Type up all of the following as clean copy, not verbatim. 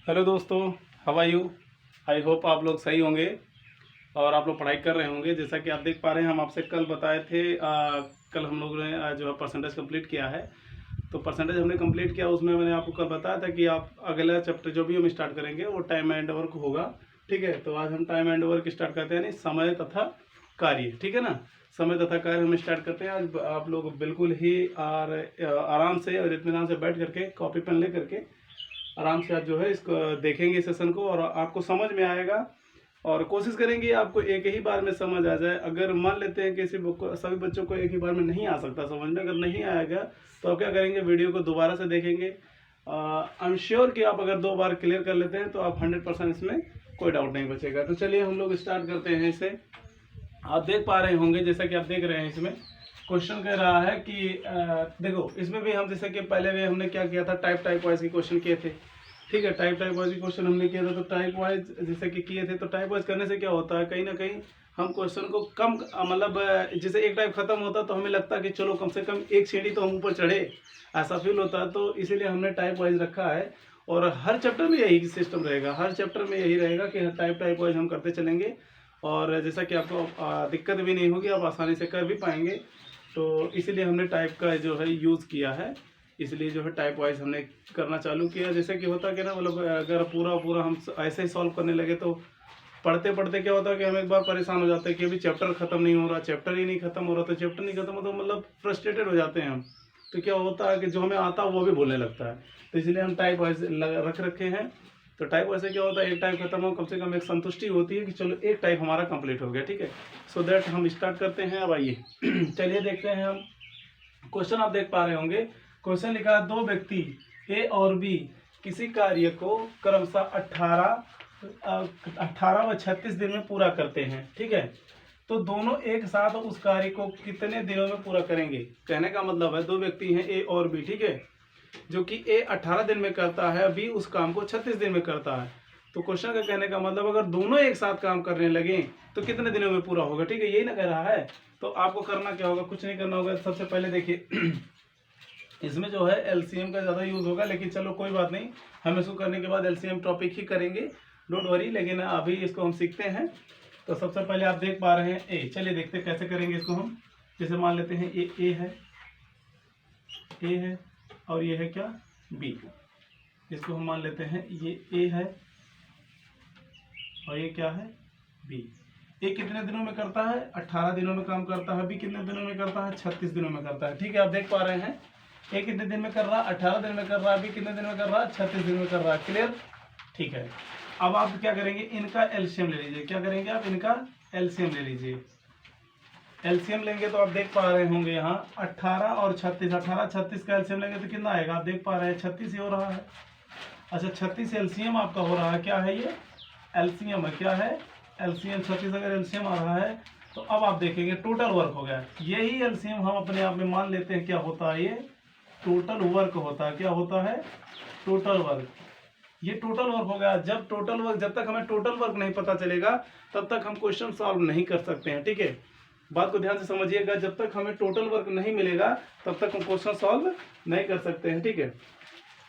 Hello दोस्तों, how are you. I hope आप लोग सही होंगे और आप लोग पढ़ाई कर रहे होंगे। जैसा कि आप देख पा रहे हैं, हम आपसे कल बताए थे, कल हम लोगों ने जो है परसेंटेज कंप्लीट किया है। तो परसेंटेज हमने कंप्लीट किया, उसमें मैंने आपको कल बताया था कि आप अगला चैप्टर जो भी हम स्टार्ट करेंगे वो टाइम एंड वर्क होगा। ठीक है, तो आज हम टाइम एंड वर्क स्टार्ट करते हैं, यानी समय तथा कार्य। ठीक है ना, समय तथा कार्य हम स्टार्ट करते हैं। आज आप लोग बिल्कुल ही आराम से और इत्मीनान से बैठ करके कॉपी पेन ले करके आराम से आप जो है इसको देखेंगे सेशन को, और आपको समझ में आएगा। और कोशिश करेंगे आपको एक ही बार में समझ आ जाए। अगर मान लेते हैं किसी बुक को, सभी बच्चों को एक ही बार में नहीं आ सकता समझ में, अगर नहीं आएगा तो आप क्या करेंगे, वीडियो को दोबारा से देखेंगे। आई एम श्योर कि आप अगर 2 बार क्लियर कर लेते हैं तो आप 100% इसमें कोई डाउट नहीं बचेगा। तो चलिए हम लोग स्टार्ट करते हैं इसे। आप देख पा रहे होंगे, जैसा कि आप देख रहे हैं, इसमें क्वेश्चन कह रहा है कि देखो, इसमें भी हम जैसे कि पहले भी हमने क्या किया था, टाइप वाइज के क्वेश्चन किए थे। ठीक है, टाइप वाइज के क्वेश्चन हमने किया था। तो टाइप वाइज जैसे कि किए थे, तो टाइप वाइज करने से क्या होता है, कहीं ना कहीं हम क्वेश्चन को कम मतलब जैसे एक टाइप खत्म होता तो हमें लगता है कि चलो कम से कम एक सीढ़ी तो हम ऊपर चढ़े, ऐसा फील होता है। तो इसीलिए हमने टाइप वाइज रखा है। और हर चैप्टर में यही सिस्टम रहेगा, हर चैप्टर में यही रहेगा कि टाइप वाइज हम करते चलेंगे। और जैसा कि आपको दिक्कत भी नहीं होगी, आप आसानी से कर भी पाएंगे। तो इसीलिए हमने टाइप का जो है यूज़ किया है, इसलिए जो है टाइप वाइज हमने करना चालू किया। जैसे कि होता है कि ना, मतलब अगर पूरा हम ऐसे ही सॉल्व करने लगे तो पढ़ते पढ़ते क्या होता है कि हम एक बार परेशान हो जाते हैं कि अभी चैप्टर खत्म नहीं हो रहा, चैप्टर ही नहीं खत्म हो रहा। तो चैप्टर नहीं खत्म हो तो मतलब फ्रस्ट्रेटेड हो जाते हैं हम। तो क्या होता है कि जो हमें आता है वो भी भूलने लगता है। तो इसलिए हम टाइप वाइज रख रखे हैं। तो टाइप वैसे क्या होता है, एक टाइप खत्म हो, कम से कम एक संतुष्टि होती है कि चलो एक टाइप हमारा कंप्लीट हो गया। ठीक है, सो दैट हम स्टार्ट करते हैं। अब आइए चलिए देखते हैं हम क्वेश्चन। आप देख पा रहे होंगे, क्वेश्चन लिखा है, 2 व्यक्ति ए और बी किसी कार्य को क्रमशः 18 व 36 दिन में पूरा करते हैं। ठीक है, तो दोनों एक साथ उस कार्य को कितने दिनों में पूरा करेंगे। कहने का मतलब है, 2 व्यक्ति हैं ए और बी। ठीक है, जो कि ए 18 दिन में करता है, बी उस काम को 36 दिन में करता है। तो क्वेश्चन का कहने का मतलब, अगर दोनों एक साथ काम करने लगे तो कितने दिनों में पूरा होगा। ठीक है, यही ना कह रहा है। तो आपको करना क्या होगा, कुछ नहीं करना होगा। सबसे पहले देखिए इसमें जो है एलसीएम का ज़्यादा यूज़ होगा, लेकिन चलो कोई बात नहीं, हम इसको करने के बाद एलसीएम टॉपिक ही करेंगे, डोंट वरी। लेकिन अभी इसको हम सीखते हैं। तो सबसे पहले आप देख पा रहे हैं ए, चलिए देखते हैं कैसे करेंगे इसको हम। जैसे मान लेते हैं ए है और ये है क्या, बी। इसको हम मान लेते हैं ये ए है और ये क्या है, बी। ए कितने दिनों में करता है, 18 दिनों में काम करता है। बी कितने दिनों में करता है, 36 दिनों में करता है। ठीक है, आप देख पा रहे हैं, ए कितने दिन में कर रहा है, 18 दिन में कर रहा है। बी कितने दिन में कर रहा है, 36 दिन में कर रहा है। क्लियर। ठीक है, अब आप क्या करेंगे, इनका एलसीएम ले लीजिए। क्या करेंगे आप, इनका एलसीएम ले लीजिए। एलसीएम लेंगे तो आप देख पा रहे होंगे यहाँ 18 और 36, 18 36 का एलसीएम लेंगे तो कितना आएगा, आप देख पा रहे हैं 36 ही हो रहा है। अच्छा, 36 एलसीएम आपका हो रहा है, क्या है ये, एलसीएम है। क्या है, एलसीएम 36 अगर एलसीएम आ रहा है तो अब आप देखेंगे टोटल वर्क हो गया। यही एलसीएम हम अपने आप में मान लेते हैं, क्या होता है, ये टोटल वर्क होता है। क्या होता है, टोटल वर्क। ये टोटल वर्क हो गया। जब टोटल वर्क, जब तक हमें टोटल वर्क नहीं पता चलेगा तब तक हम क्वेश्चन सॉल्व नहीं कर सकते हैं। ठीक है, बात को ध्यान से समझिएगा। जब तक हमें टोटल वर्क नहीं मिलेगा तब तक हम क्वेश्चन सॉल्व नहीं कर सकते हैं। ठीक है,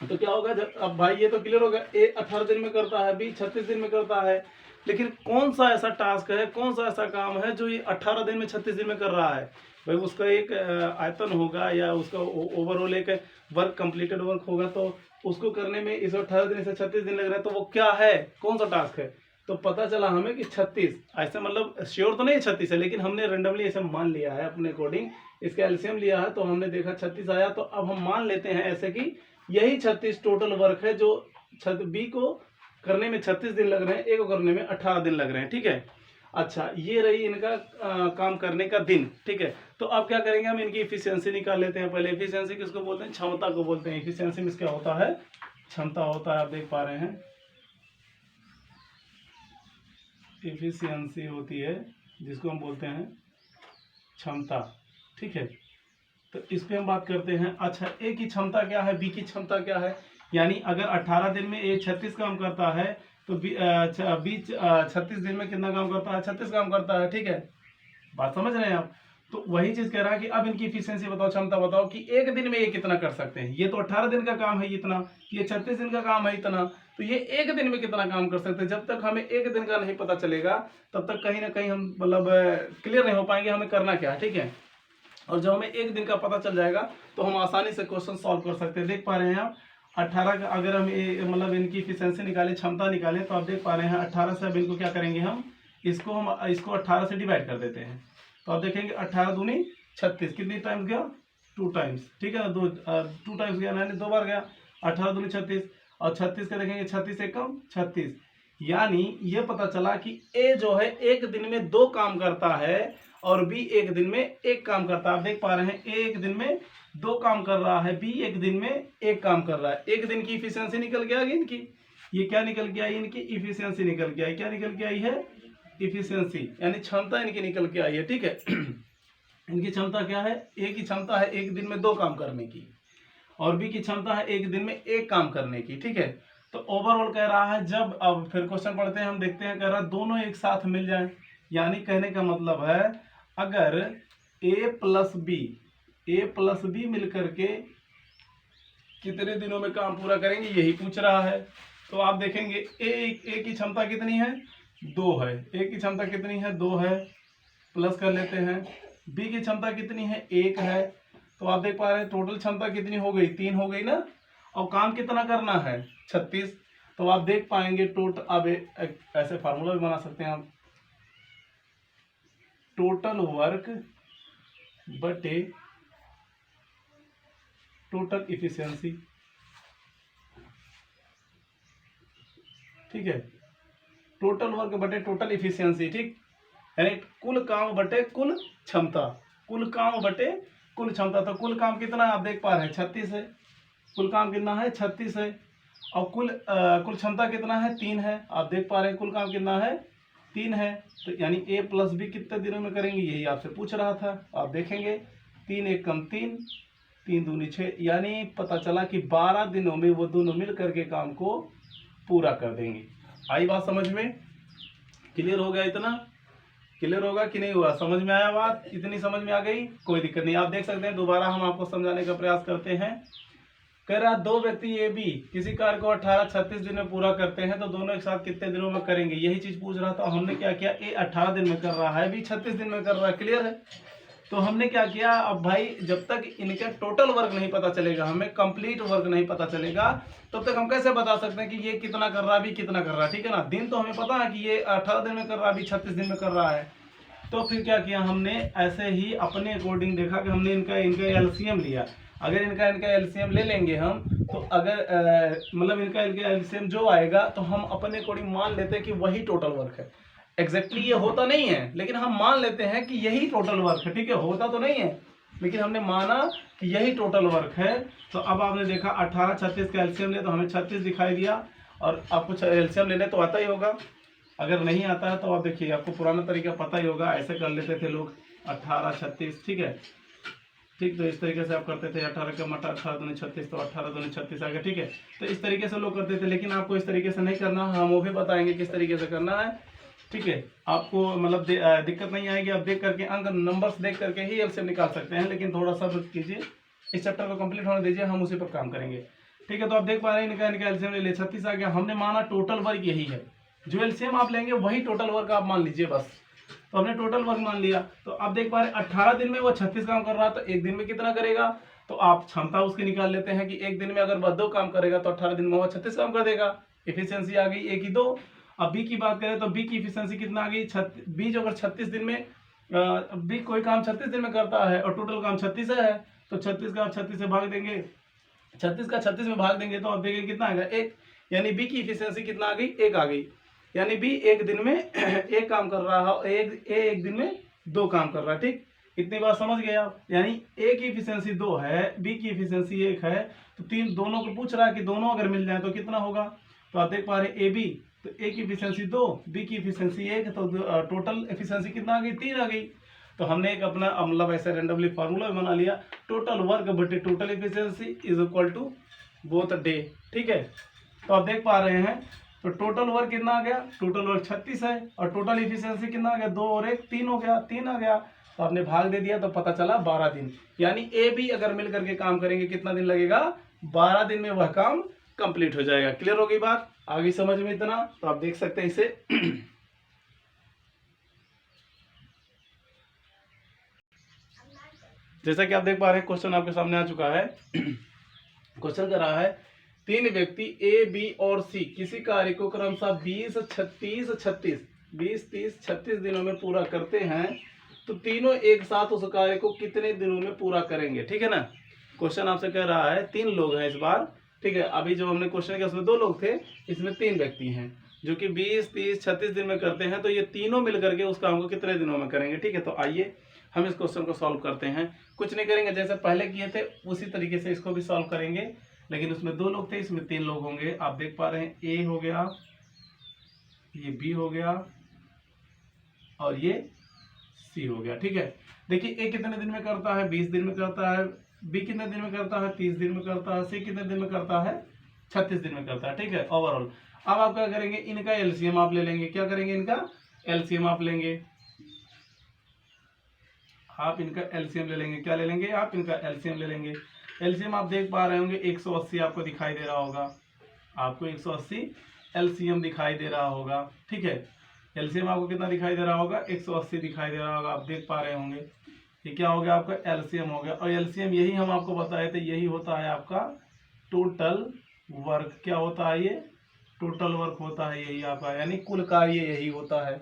तो क्या होगा, जब अब भाई ये तो क्लियर होगा, ए 18 दिन में करता है, बी 36 दिन में करता है। लेकिन कौन सा ऐसा टास्क है, कौन सा ऐसा काम है जो ये 18 दिन में 36 दिन में कर रहा है। भाई उसका एक आयतन होगा या उसका ओवरऑल एक वर्क कंप्लीटेड वर्क होगा, तो उसको करने में इस 18 दिन से 36 दिन लग रहे हैं। तो वो क्या है, कौन सा टास्क है। तो पता चला हमें कि 36, ऐसे मतलब श्योर तो नहीं 36 है, लेकिन हमने रेंडमली ऐसे मान लिया है अपने अकॉर्डिंग। इसका एलसीएम लिया है तो हमने देखा 36 आया। तो अब हम मान लेते हैं ऐसे कि यही 36 टोटल वर्क है, जो बी को करने में 36 दिन लग रहे हैं, ए को करने में 18 दिन लग रहे हैं। ठीक है, अच्छा ये रही इनका काम करने का दिन। ठीक है, तो अब क्या करेंगे, हम इनकी इफिशियंसी निकाल लेते हैं। पहले इफिशियंसी किसको बोलते हैं, क्षमता को बोलते हैं। इफिशियंसी में क्या होता है, क्षमता होता है। आप देख पा रहे हैं, इफिशियंसी होती है जिसको हम बोलते हैं क्षमता। ठीक है, तो इस पे हम बात करते हैं। अच्छा, ए की क्षमता क्या है, बी की क्षमता क्या है। यानी अगर 18 दिन में ए 36 काम करता है तो बी 36 दिन में कितना काम करता है, 36 काम करता है। ठीक है, बात समझ रहे हैं आप। तो वही चीज कह रहा है कि अब इनकी इफिशियंसी बताओ, क्षमता बताओ कि एक दिन में ये कितना कर सकते हैं। ये तो 18 दिन का काम है इतना, ये 36 दिन का काम है इतना, तो ये एक दिन में कितना काम कर सकते हैं। जब तक हमें एक दिन का नहीं पता चलेगा तब तक कहीं ना कहीं हम मतलब क्लियर नहीं हो पाएंगे हमें करना क्या है, ठीक है। और जब हमें एक दिन का पता चल जाएगा तो हम आसानी से क्वेश्चन सॉल्व कर सकते हैं। देख पा रहे हैं आप 18 का अगर हम मतलब इनकी इफिशियंसी निकालें, क्षमता निकालें, तो आप देख पा रहे हैं 18 से अब इनको क्या करेंगे हम इसको 18 से डिवाइड कर देते हैं। तो आप देखेंगे 18 दूनी 36, कितनी टाइम्स गया 2 टाइम्स, ठीक है ना, 2 टाइम्स गया, यानी 2 बार गया। 18 दूनी 36 और 36 का देखेंगे 36 से कम 36, यानी ये पता चला कि ए जो है एक दिन में 2 काम करता है और बी एक दिन में 1 काम करता है। आप देख पा रहे हैं ए एक दिन में 2 काम कर रहा है, बी एक दिन में 1 काम कर रहा है। एक दिन की इफिशियंसी निकल के आ गई इनकी, ये क्या निकल के आई, इनकी इफिशियंसी निकल के आई। क्या निकल के आई है, इफिशियंसी, यानी क्षमता इनकी निकल के आई है, ठीक है। इनकी क्षमता क्या है, ए की क्षमता है एक दिन में 2 काम करने की और बी की क्षमता है एक दिन में 1 काम करने की, ठीक है। तो ओवरऑल कह रहा है जब, अब फिर क्वेश्चन पढ़ते हैं हम, देखते हैं, कह रहा है दोनों एक साथ मिल जाएं, यानी कहने का मतलब है अगर ए प्लस बी मिलकर के कितने दिनों में काम पूरा करेंगे यही पूछ रहा है। तो आप देखेंगे ए की क्षमता कितनी है, 2 है, ए की क्षमता कितनी है, 2 है, प्लस कर लेते हैं। बी की क्षमता कितनी है, 1 है। तो आप देख पा रहे हैं टोटल क्षमता कितनी हो गई, 3 हो गई ना, और काम कितना करना है 36। तो आप देख पाएंगे टोटल, अब ऐसे फार्मूला भी बना सकते हैं आप, टोटल वर्क बटे टोटल इफिशियंसी, ठीक है, टोटल वर्क बटे टोटल इफिशियंसी, ठीक, यानी कुल काम बटे कुल क्षमता, कुल काम बटे कुल क्षमता। तो कुल काम कितना है आप देख पा रहे हैं 36 है, कुल काम कितना है 36 है, और कुल क्षमता कितना है 3 है। आप देख पा रहे हैं कुल काम कितना है 3 है। तो यानी ए प्लस बी कितने दिनों में करेंगे यही आपसे पूछ रहा था। आप देखेंगे 3 1 कम 3, 3 दूनी 6, यानी पता चला कि 12 दिनों में वो दोनों मिल करके काम को पूरा कर देंगे। आई बात समझ में, क्लियर हो गया, इतना क्लियर होगा कि नहीं हुआ, समझ में आया बात, इतनी समझ में आ गई, कोई दिक्कत नहीं। आप देख सकते हैं दोबारा हम आपको समझाने का प्रयास करते हैं। कह रहा 2 व्यक्ति ए बी किसी कार्य को 18-36 दिन में पूरा करते हैं, तो दोनों एक साथ कितने दिनों में करेंगे यही चीज पूछ रहा था। हमने क्या किया, ए 18 दिन में कर रहा है, बी 36 दिन में कर रहा है, क्लियर है। तो हमने क्या किया, अब भाई जब तक इनका टोटल वर्क नहीं पता चलेगा, हमें कंप्लीट वर्क नहीं पता चलेगा, तब तक हम कैसे बता सकते हैं कि ये कितना कर रहा है, भी कितना कर रहा है, ठीक है ना। दिन तो हमें पता है कि ये 18 दिन में कर रहा है, भी 36 दिन में कर रहा है। तो फिर क्या किया हमने, ऐसे ही अपने अकॉर्डिंग देखा कि हमने इनका एलसीएम लिया। अगर इनका एलसीएम ले लेंगे हम, तो अगर मतलब इनका एलसीएम जो आएगा, तो हम अपने अकॉर्डिंग मान लेते हैं कि वही टोटल वर्क है। एग्जैक्टली ये होता नहीं है, लेकिन हम मान लेते हैं कि यही टोटल वर्क है, ठीक है, होता तो नहीं है, लेकिन हमने माना कि यही टोटल वर्क है। तो अब आपने देखा 18-36 का एलसीएम ले, तो हमें 36 दिखाई दिया, और आपको एलसीएम लेने तो आता ही होगा। अगर नहीं आता है तो आप देखिए, आपको पुराना तरीका पता ही होगा, ऐसे कर लेते थे लोग 18-36, ठीक है, ठीक। तो इस तरीके से आप करते थे, 18 का मटा 18 दूनी 36, तो 18 दूनी 36 आ गया, ठीक है। तो इस तरीके से लोग करते थे, लेकिन आपको इस तरीके से नहीं करना, हम वो भी बताएंगे किस तरीके से करना है, ठीक है। आपको मतलब दिक्कत नहीं आएगी, आप देख करके अंक नंबर्स देख करके ही एलसीएम निकाल सकते हैं, लेकिन थोड़ा सा कीजिए, इस चैप्टर को कंप्लीट होने दीजिए, हम उसी पर काम करेंगे, ठीक है। तो आप देख पा रहे हैं इनका एलसीएम ले 36 आ गया। हमने माना टोटल वर्क यही है, जो एलसीएम आप लेंगे वही टोटल वर्क आप मान लीजिए बस। तो हमने टोटल वर्क मान लिया। तो आप देख पा रहे हैं 18 दिन में वो 36 काम कर रहा है, तो एक दिन में कितना करेगा, तो आप क्षमता उसकी निकाल लेते हैं कि एक दिन में अगर वह 2 काम करेगा तो 18 दिन में वह 36 काम कर देगा। इफिशियंसी आ गई ए की 2। अब बी की बात करें तो बी की इफिशियंसी कितना आ गई, बी जो अगर 36 दिन में बी कोई काम 36 दिन में करता है और टोटल काम 36 है, तो 36 का आप 36 से भाग देंगे, 36 का 36 में भाग देंगे, तो आप देखेंगे कितना आएगा 1, यानी बी की इफिशियंसी कितना आ गई, 1 आ गई। यानी बी एक दिन में 1 काम कर रहा है, एक दिन में 2 काम कर रहा है, ठीक। इतनी बात समझ गए आप। यानी ए की इफिशियंसी 2 है, बी की इफिशियंसी 1 है, तो तीन दोनों को पूछ रहा है कि दोनों अगर मिल जाए तो कितना होगा। तो आप देख पा रहे हैं ए बी, तो ए की इफिशियंसी 2, बी की इफिशियंसी 1, तो टोटल इफिशियंसी कितना आ गई, 3 आ गई। तो हमने एक अपना मतलब ऐसे रेंडमली फार्मूला बना लिया, टोटल वर्क बटे total efficiency is equal to both day, ठीक है। तो आप देख पा रहे हैं, तो टोटल वर्क कितना आ गया, टोटल वर्क 36 है, और टोटल इफिशियंसी कितना आ गया, 2 और 1 3 हो गया, 3 आ गया। तो आपने भाग दे दिया तो पता चला 12 दिन। यानी ए बी अगर मिल करके काम करेंगे कितना दिन लगेगा, 12 दिन में वह काम कंप्लीट हो जाएगा। क्लियर हो गई बात, आगे समझ में इतना? तो आप देख सकते हैं इसे जैसा कि आप देख पा रहे हैं क्वेश्चन आपके सामने आ चुका है। क्वेश्चन कर रहा है 3 व्यक्ति ए बी और सी किसी कार्य को क्रमशः 20, 36, 36, 20, 30, 36 दिनों में पूरा करते हैं तो तीनों एक साथ उस कार्य को कितने दिनों में पूरा करेंगे। ठीक है ना, क्वेश्चन आपसे कह रहा है 3 लोग हैं इस बार। ठीक है, अभी जो हमने क्वेश्चन किया उसमें 2 लोग थे, इसमें 3 व्यक्ति हैं जो कि 20, 30, 36 दिन में करते हैं, तो ये तीनों मिल करके उस काम को कितने दिनों में करेंगे। ठीक है, तो आइए हम इस क्वेश्चन को सॉल्व करते हैं। कुछ नहीं करेंगे, जैसे पहले किए थे उसी तरीके से इसको भी सॉल्व करेंगे, लेकिन उसमें 2 लोग थे, इसमें 3 लोग होंगे। आप देख पा रहे हैं ए हो गया, ये बी हो गया और ये सी हो गया। ठीक है, देखिए ए कितने दिन में करता है, 20 दिन में करता है, बी कितने दिन में करता है, 30 दिन में करता है, सी कितने दिन में करता है, 36 दिन में करता है। ठीक है, ओवरऑल अब आप क्या करेंगे, इनका एलसीएम आप ले लेंगे। क्या करेंगे, इनका एलसीएम आप लेंगे, आप इनका एलसीएम ले लेंगे। क्या ले लेंगे, आप इनका एलसीएम ले लेंगे। एलसीएम आप देख पा रहे होंगे 180 आपको दिखाई दे रहा होगा, आपको 180 एलसीएम दिखाई दे रहा होगा। ठीक है, एलसीएम आपको कितना दिखाई दे रहा होगा, 180 दिखाई दे रहा होगा, आप देख पा रहे होंगे। ये क्या हो गया, आपका एलसीएम हो गया। और एलसीएम यही हम आपको बताए थे, यही होता है आपका टोटल वर्क। क्या होता है, ये टोटल वर्क होता है, यही आपका, यानी कुल कार्य यही होता है।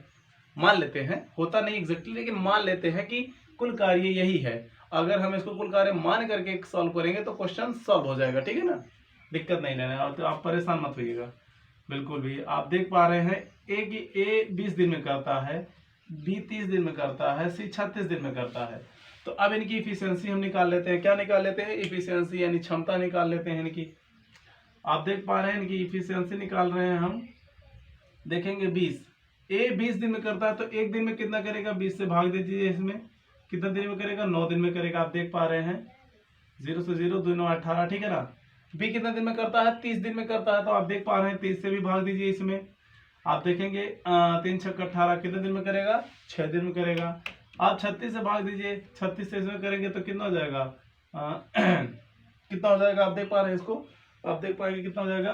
मान लेते हैं, होता नहीं एग्जैक्टली, लेकिन मान लेते हैं कि कुल कार्य यही है। अगर हम इसको कुल कार्य मान करके सॉल्व करेंगे तो क्वेश्चन सॉल्व हो जाएगा। ठीक है ना, दिक्कत नहीं लेना, तो आप परेशान मत होइएगा बिल्कुल भी। आप देख पा रहे हैं ए 20 दिन में करता है, बी 30 दिन में करता है, सी 36 दिन में करता है। तो अब इनकी इफिशियंसी हम निकाल लेते हैं। क्या निकाल लेते हैं, इफिशियंसी यानी क्षमता निकाल लेते हैं इनकी। आप देख पा रहे हैं इनकी इफिशियंसी निकाल रहे हैं हम। देखेंगे 20, ए 20 दिन में करता है तो एक दिन में कितना करेगा, 20 से भाग दीजिए, इसमें कितना दिन में करेगा, 9 दिन में करेगा। आप देख पा रहे हैं 0 से 0, 2 9 18। ठीक है ना, बी कितना दिन में करता है, 30 दिन में करता है, तो आप देख पा रहे हैं 30 से भी भाग दीजिए इसमें। आप देखेंगे 3 6 18 कितने दिन में करेगा, 6 दिन में करेगा। आप 36 से भाग दीजिए, 36 से इसमें करेंगे तो कितना हो जाएगा, कितना हो जाएगा, आप देख पा रहे हैं इसको, आप देख पाएंगे कितना हो जाएगा,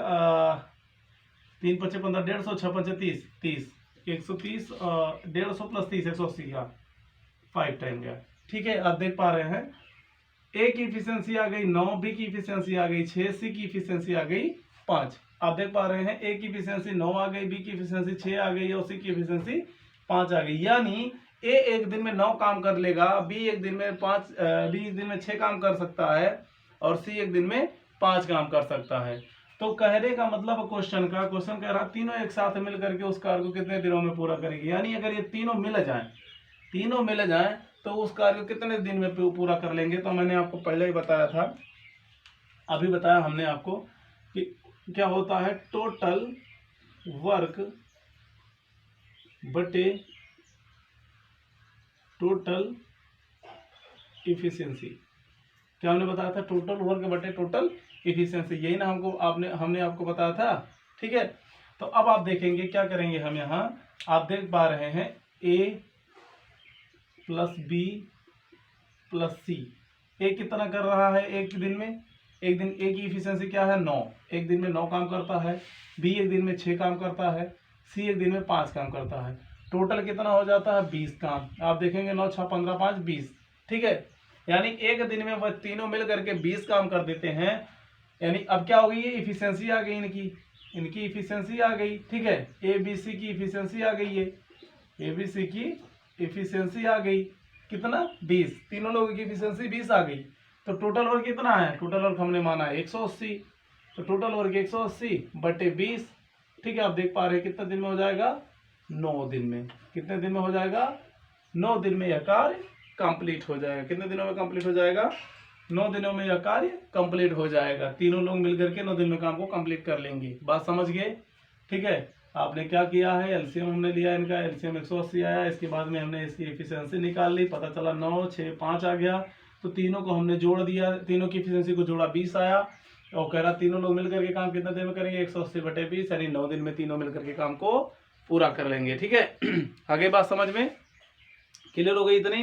3 5 15, 150, 6 5 30, 30, 130, 150 प्लस 30, 180 का 5 टाइम गया। ठीक है, आप देख पा रहे हैं ए की इफिशियंसी आ गई 9, बी की इफिशियंसी आ गई 6, सी की इफिशियंसी आ गई 5। आप देख पा रहे हैं ए की इफिशियंसी 9 आ गई, बी की इफिशियंसी 6 आ गई और सी की इफिशियंसी 5 आ गई। यानी ए एक दिन में 9 काम कर लेगा, बी एक दिन में 6 काम कर सकता है और सी एक दिन में 5 काम कर सकता है। तो कहने का मतलब क्वेश्चन कह रहा तीनों एक साथ मिल करके उस कार्य को कितने दिनों में पूरा करेगी। यानी अगर ये तीनों मिल जाए तो उस कार्य को कितने दिन में पूरा कर लेंगे। तो मैंने आपको पहले ही बताया था, अभी बताया हमने आपको कि क्या होता है, टोटल वर्क बटे टोटल इफिशियंसी। क्या हमने बताया था, टोटल वर्क बटे टोटल इफिशियंसी, यही ना हमने आपको बताया था। ठीक है, तो अब आप देखेंगे क्या करेंगे हम यहाँ। आप देख पा रहे हैं ए प्लस बी प्लस सी, ए कितना कर रहा है एक दिन में, एक दिन ए की इफिशियंसी क्या है 9, एक दिन में 9 काम करता है। बी एक दिन में 6 काम करता है, सी एक दिन में 5 काम करता है। टोटल कितना हो जाता है 20 काम। आप देखेंगे 9 6 15 5 20। ठीक है, यानी एक दिन में वह तीनों मिल करके 20 काम कर देते हैं। यानी अब क्या हो गई, इफिशियंसी आ गई इनकी इफिशियंसी आ गई। ठीक है, ए बी सी की इफिशियंसी आ गई है, ए बी सी की इफिशियंसी आ गई कितना 20, तीनों लोगों की इफिशियंसी 20 आ गई। तो टोटल वर्क कितना है, टोटल वर्क हमने माना है 180, तो टोटल वर्क 180 बटे 20। ठीक है, आप देख पा रहे हैं कितने दिन में हो जाएगा, 9 दिन में। कितने दिन में हो जाएगा, 9 दिन में यह कार्य कंप्लीट हो जाएगा। कितने दिनों में कंप्लीट हो जाएगा, 9 दिनों में यह कार्य कंप्लीट हो जाएगा। तीनों लोग मिलकर के 9 दिन में काम को कंप्लीट कर लेंगे। बात समझ गए। ठीक है, आपने क्या किया है, एलसीएम हमने लिया, इनका एलसीएम 180 आया, इसके बाद में हमने इसकी एफिशिएंसी निकाल ली, पता चला 9 6 5 आ गया। तो तीनों को हमने जोड़ दिया, तीनों की एफिशिएंसी को जोड़ा 20 आया और कह रहा तीनों लोग मिलकर के काम कितने दिन में करेंगे, 180 बटे 20, यानी 9 दिन में तीनों मिलकर के काम को पूरा कर लेंगे। ठीक है, आगे बात समझ में क्लियर हो गई इतनी।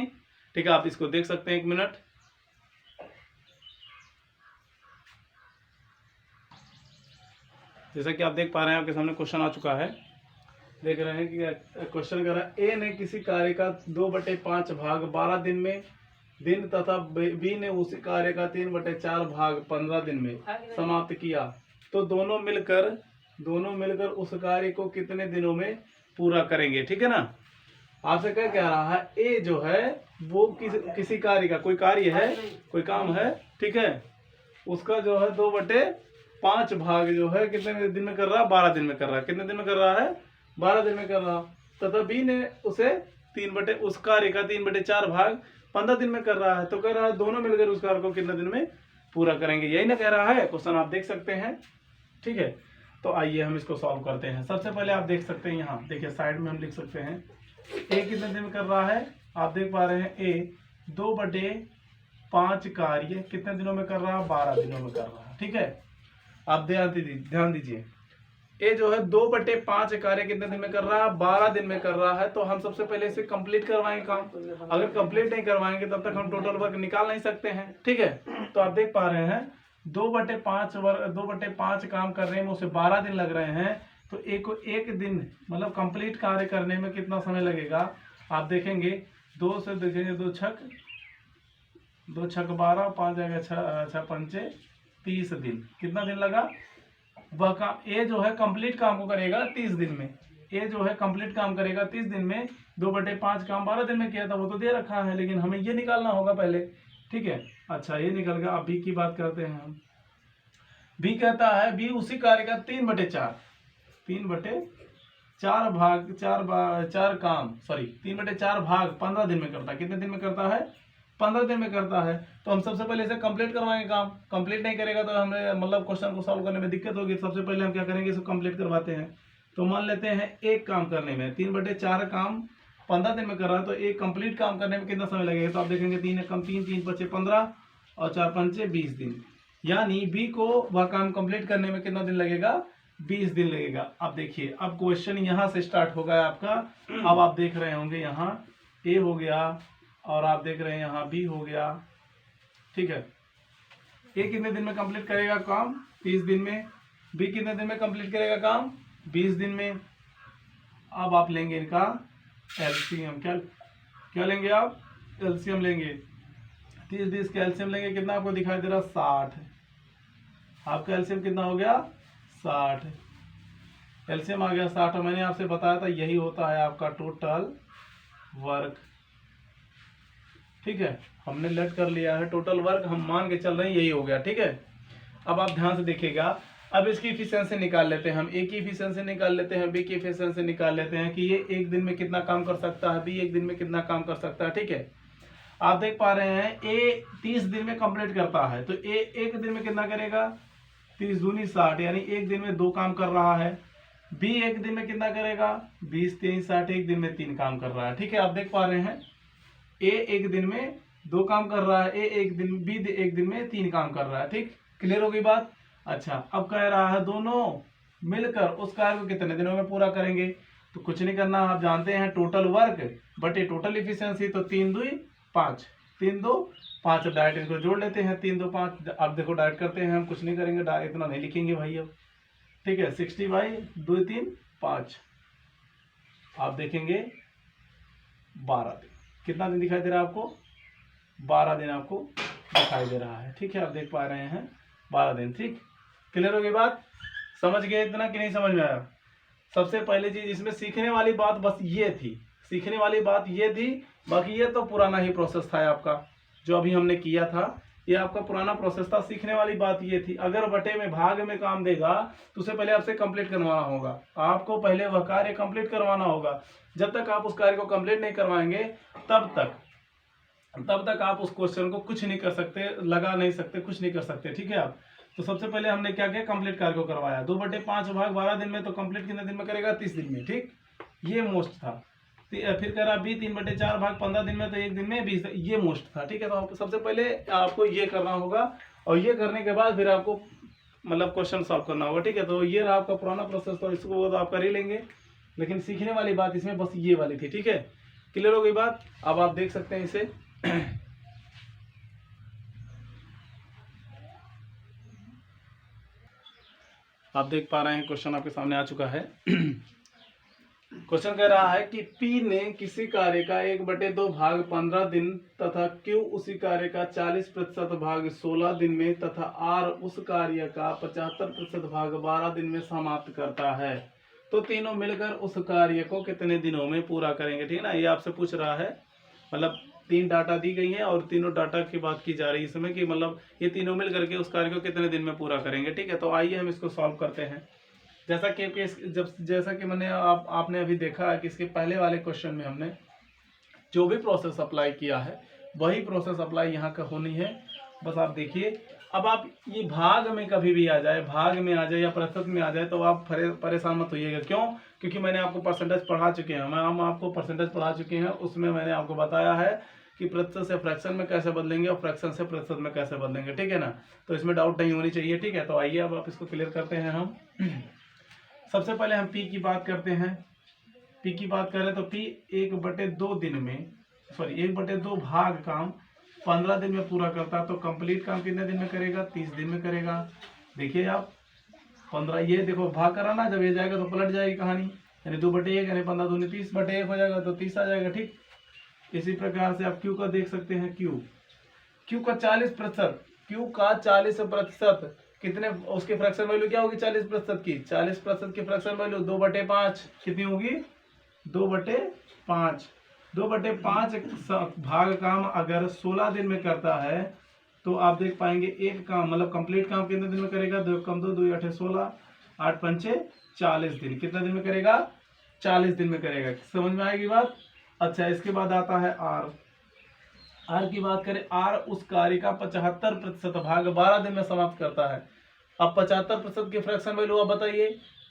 ठीक है, आप इसको देख सकते हैं 1 मिनट। जैसा कि आप देख पा रहे हैं आपके सामने क्वेश्चन आ चुका है। देख रहे हैं कि क्वेश्चन कर रहा है, ए ने किसी कार्य का 2/5 भाग 12 दिन में दिन तथा बी ने उसी कार्य का 3/4 भाग 15 दिन में समाप्त किया, तो दोनों मिलकर उस कार्य को कितने दिनों में पूरा करेंगे। ठीक है ना, आपसे क्या कह रहा है, ए जो है वो किसी कार्य का, कोई कार्य है, कोई काम है, ठीक है, उसका जो है 2/5 भाग जो है कितने दिन में कर रहा है, 12 दिन में कर रहा है। कितने दिन में कर रहा है, 12 दिन में कर रहा। तथा बी ने उसे उस कार्य का 3/4 भाग 15 दिन में कर रहा है, तो कह रहा है दोनों मिलकर उस कार्य को कितने दिन में पूरा करेंगे। यही ना कह रहा है क्वेश्चन, आप देख सकते हैं। ठीक है, तो आइए हम इसको सॉल्व करते हैं। सबसे पहले आप देख सकते हैं, यहाँ देखिए साइड में हम लिख सकते हैं ए कितने दिन में कर रहा है। आप देख पा रहे हैं ए 2/5 कार्य कितने दिनों में कर रहा है, 12 दिनों में कर रहा है। ठीक है, आप ध्यान दीजिए, ए जो है 2/5 कार्य कितने दिन में कर रहा है, 12 दिन में कर रहा है। तो हम सबसे पहले इसे कंप्लीट करवाएंगे काम। अगर कंप्लीट नहीं करवाएंगे तब तक हम टोटल वर्क निकाल नहीं सकते हैं। ठीक है, तो आप देख पा रहे हैं 2/5 काम करने में उसे 12 दिन लग रहे हैं। तो एक को एक दिन मतलब कंप्लीट कार्य करने में कितना समय लगेगा, आप देखेंगे 2 से देखेंगे 2 छक 12, 5 जाएगा 6 पंचे 30 दिन। कितना दिन लगा, वह काम ए जो है कंप्लीट काम को करेगा 30 दिन में। ए जो है कंप्लीट काम करेगा 30 दिन में। 2/5 काम 12 दिन में किया था, वो तो दे रखा है, लेकिन हमें ये निकालना होगा पहले। ठीक है, अच्छा ये निकल गया। अब बी की बात करते हैं हम। बी कहता है, बी उसी कार्य का 3/4 भाग 15 दिन में करता है। कितने दिन में करता है, 15 दिन में करता है। तो हम सबसे पहले इसे कंप्लीट करवाएंगे काम। कंप्लीट नहीं करेगा तो हमें मतलब क्वेश्चन को सॉल्व करने में दिक्कत होगी। सबसे पहले हम क्या करेंगे, इसे कंप्लीट करवाते हैं। तो मान लेते हैं एक काम करने में 3/4 काम 15 दिन में कर रहा है, तो एक कंप्लीट काम करने में कितना समय लगेगा। तो आप देखेंगे 3 कम 3, 3 5 15 और 4 5 20 दिन। यानी बी को वह काम कंप्लीट करने में कितना दिन लगेगा, 20 दिन लगेगा। अब देखिए, अब क्वेश्चन यहाँ से स्टार्ट होगा आपका। अब आप देख रहे होंगे यहाँ ए हो गया और आप देख रहे हैं यहाँ बी हो गया। ठीक है, ए कितने दिन में कंप्लीट करेगा काम, 30 दिन में। बी कितने दिन में कंप्लीट करेगा काम, 20 दिन में। अब आप लेंगे इनका एलसीएम। क्या लेंगे आप, एलसीएम लेंगे। 30 20 का एलसीएम लेंगे, कितना आपको दिखाई दे रहा, 60। आपका एलसीएम कितना हो गया, 60। एलसीएम आ गया 60। और मैंने आपसे बताया था यही होता है आपका टोटल वर्क। ठीक है, हमने लेट कर लिया है टोटल वर्क, हम मान के चल रहे हैं यही हो गया। ठीक है, अब आप ध्यान से देखिएगा। अब इसकी इफिशिएंसी निकाल लेते हैं हम। ए की इफिशिएंसी निकाल लेते हैं, बी की इफिशिएंसी निकाल लेते हैं कि ये एक दिन में कितना काम कर सकता है, बी एक दिन में कितना काम कर सकता है। ठीक है, आप देख पा रहे हैं ए 30 दिन में कंप्लीट करता है, तो ए एक दिन में कितना करेगा, 30 दूनी 60, यानी एक दिन में 2 काम कर रहा है। बी एक दिन में कितना करेगा, 20 3 60, एक दिन में 3 काम कर रहा है। ठीक है, आप देख पा रहे हैं ए एक दिन में 2 काम कर रहा है, बी एक दिन में 3 काम कर रहा है। ठीक, क्लियर हो गई बात। अच्छा, अब कह रहा है दोनों मिलकर उस कार्य को कितने दिनों में पूरा करेंगे। तो कुछ नहीं करना, आप जानते हैं टोटल वर्क बटे टोटल इफिशिएंसी। तो 3 2 5, 3 2 5, डायरेक्ट इसको जोड़ लेते हैं 3 2 5। अब देखो डायरेक्ट करते हैं हम, कुछ नहीं करेंगे, इतना नहीं लिखेंगे भाई अब। ठीक है, 60/2 3 5। आप देखेंगे 12 दिन। कितना दिन दिखाई दे रहा है आपको, 12 दिन आपको दिखाई दे रहा है। ठीक है, आप देख पा रहे हैं 12 दिन। ठीक, क्लियर हो गई बात, समझ गए इतना कि नहीं समझ में आया। सबसे पहली चीज इसमें सीखने वाली बात बस ये थी, सीखने वाली बात ये थी। बाकी ये तो पुराना ही प्रोसेस था आपका, जो अभी हमने किया था ये आपका पुराना प्रोसेस था। सीखने वाली बात ये थी, अगर बटे में भाग में काम देगा तो उसे पहले आपसे कंप्लीट करवाना होगा। आपको पहले वह कार्य कंप्लीट करवाना होगा। जब तक आप उस कार्य को कंप्लीट नहीं करवाएंगे तब तक आप उस क्वेश्चन को कुछ नहीं कर सकते, लगा नहीं सकते, कुछ नहीं कर सकते। ठीक है, आप तो सबसे पहले हमने क्या किया, कंप्लीट कार्य को करवाया। 2/5 भाग 12 दिन में, तो कंप्लीट कितने दिन में करेगा, 30 दिन में। ठीक, ये मोस्ट था। फिर कह रहा बी 3/4 भाग 15 दिन में, तो एक दिन में 20, ये मोस्ट था। ठीक है, तो सबसे पहले आपको ये करना होगा और ये करने के बाद फिर आपको मतलब क्वेश्चन सॉल्व करना होगा। ठीक है, तो ये रहा आपका पुराना प्रोसेस, तो इसको तो आप कर ही लेंगे, लेकिन सीखने वाली बात इसमें बस ये वाली थी। ठीक है, क्लियर हो गई बात। अब आप देख सकते हैं इसे, आप देख पा रहे हैं क्वेश्चन आपके सामने आ चुका है। क्वेश्चन कह रहा है कि P ने किसी कार्य का 1/2 भाग 15 दिन तथा Q उसी कार्य का 40% भाग 16 दिन में तथा R उस कार्य का 75% भाग 12 दिन में समाप्त करता है, तो तीनों मिलकर उस कार्य को कितने दिनों में पूरा करेंगे। ठीक है ना, ये आपसे पूछ रहा है। मतलब 3 डाटा दी गई है और तीनों डाटा की बात की जा रही है इसमें कि मतलब ये तीनों मिल करके उस कार्य को कितने दिन में पूरा करेंगे। ठीक है, तो आइए हम इसको सॉल्व करते हैं। जैसा कि मैंने आपने अभी देखा है कि इसके पहले वाले क्वेश्चन में हमने जो भी प्रोसेस अप्लाई किया है वही प्रोसेस अप्लाई यहाँ का होनी है। बस आप देखिए, अब आप ये भाग में कभी भी आ जाए, भाग में आ जाए या प्रतिशत में आ जाए तो आप परेशान मत होइएगा। क्यों? क्योंकि मैंने आपको परसेंटेज पढ़ा चुके हैं, हम आपको परसेंटेज पढ़ा चुके हैं। उसमें मैंने आपको बताया है कि प्रतिशत से फ्रैक्शन में कैसे बदलेंगे और फ्रैक्शन से प्रतिशत में कैसे बदलेंगे। ठीक है ना, तो इसमें डाउट नहीं होनी चाहिए। ठीक है, तो आइए अब आप इसको क्लियर करते हैं। हम सबसे पहले हम पी की बात करते हैं। पी की बात करें तो पी 1/2 दिन में, सॉरी 1/2 भाग काम 15 दिन में पूरा करता, तो कंप्लीट काम कितने दिन में करेगा? 30 दिन में करेगा। देखिए आप 15, ये देखो भाग करा ना, जब ये जाएगा तो पलट जाएगी कहानी, यानी 2/1 यानी 15 दूनी 30/1 हो जाएगा, तो 30 आ जाएगा। ठीक, इसी प्रकार से आप क्यू का देख सकते हैं। क्यू का 40%, क्यू का 40% कितने, उसकी फ्रैक्शन वैल्यू क्या होगी? 40% की, 40% की फ्रैक्शन वैल्यू 2/5 कितनी होगी? 2/5। 2/5 भाग काम अगर 16 दिन में करता है तो आप देख पाएंगे एक काम मतलब कंप्लीट काम कितने दिन में करेगा? 2 कम 2 2 8 16, 8 पंचे 40 दिन। कितने दिन में करेगा? 40 दिन में करेगा। समझ में आएगी बात? अच्छा, इसके बाद आता है आर की बात करें। आर उस कार्य का 75% भाग 12 दिन में समाप्त करता है। अब 75% की फ्रैक्शन वैल्यू आप बताइए।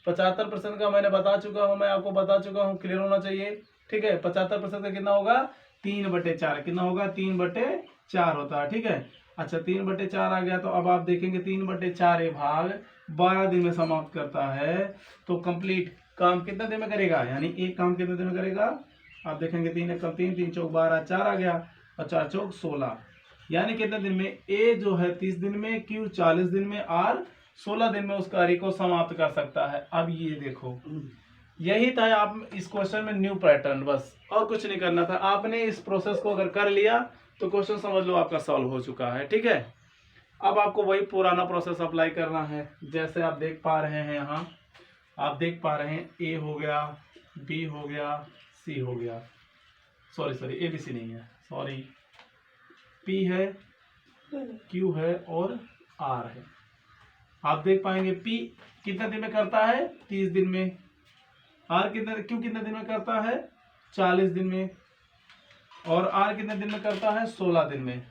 75% का मैंने बता चुका हूं, मैं आपको बता चुका हूं, क्लियर होना चाहिए। ठीक है, 75% का कितना होगा? 3/4। कितना होगा? 3/4 होता है। ठीक है, अच्छा 3/4 आ गया, तो अब आप देखेंगे 3/4 ये भाग 12 दिन में समाप्त करता है, तो कंप्लीट काम कितने दिन में करेगा? यानी एक काम कितने दिन में करेगा? आप देखेंगे 3 1 3 3 चौक 12, 4 आ गया और 4 चौक 16, यानी कितने दिन में? ए जो है 30 दिन में, क्यू 40 दिन में, आर 16 दिन में उस कार्य को समाप्त कर सकता है। अब ये देखो, यही था आप इस क्वेश्चन में न्यू पैटर्न, बस और कुछ नहीं करना था। आपने इस प्रोसेस को अगर कर लिया तो क्वेश्चन समझ लो आपका सॉल्व हो चुका है। ठीक है, अब आपको वही पुराना प्रोसेस अप्लाई करना है। जैसे आप देख पा रहे हैं, यहाँ आप देख पा रहे हैं ए हो गया, बी हो गया, सी हो गया, सॉरी ए बी सी नहीं है, सॉरी, पी है, क्यू है और आर है। आप देख पाएंगे पी कितने दिन में करता है? 30 दिन में। क्यू कितने दिन में करता है? 40 दिन में। और आर कितने दिन में करता है? 16 दिन में।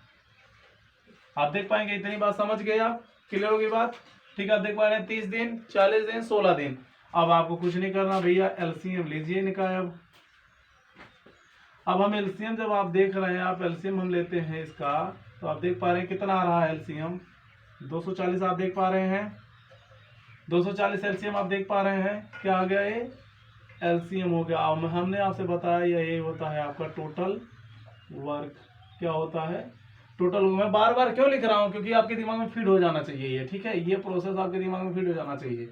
आप देख पाएंगे, इतनी बात समझ गए आप? क्लियर होगी बात? ठीक है, आप देख पा रहे हैं 30 दिन, 40 दिन, 16 दिन। अब आपको कुछ नहीं करना भैया, एलसीएम लीजिए निकाय। अब हम एलसीएम जब आप देख रहे हैं, आप एलसीएम हम लेते हैं इसका, तो आप देख पा रहे हैं कितना आ रहा है एलसीएम? 240 आप देख पा रहे हैं, 240 एलसीएम आप देख पा रहे हैं। क्या आ गया? ये एलसीएम हो गया। अब हमने आपसे बताया ये होता है आपका टोटल वर्क। क्या होता है? Total work. मैं बार बार क्यों लिख रहा हूं? क्योंकि आपके दिमाग में फीड हो जाना चाहिए ये। ठीक है, ये प्रोसेस आपके दिमाग में फीड हो जाना चाहिए।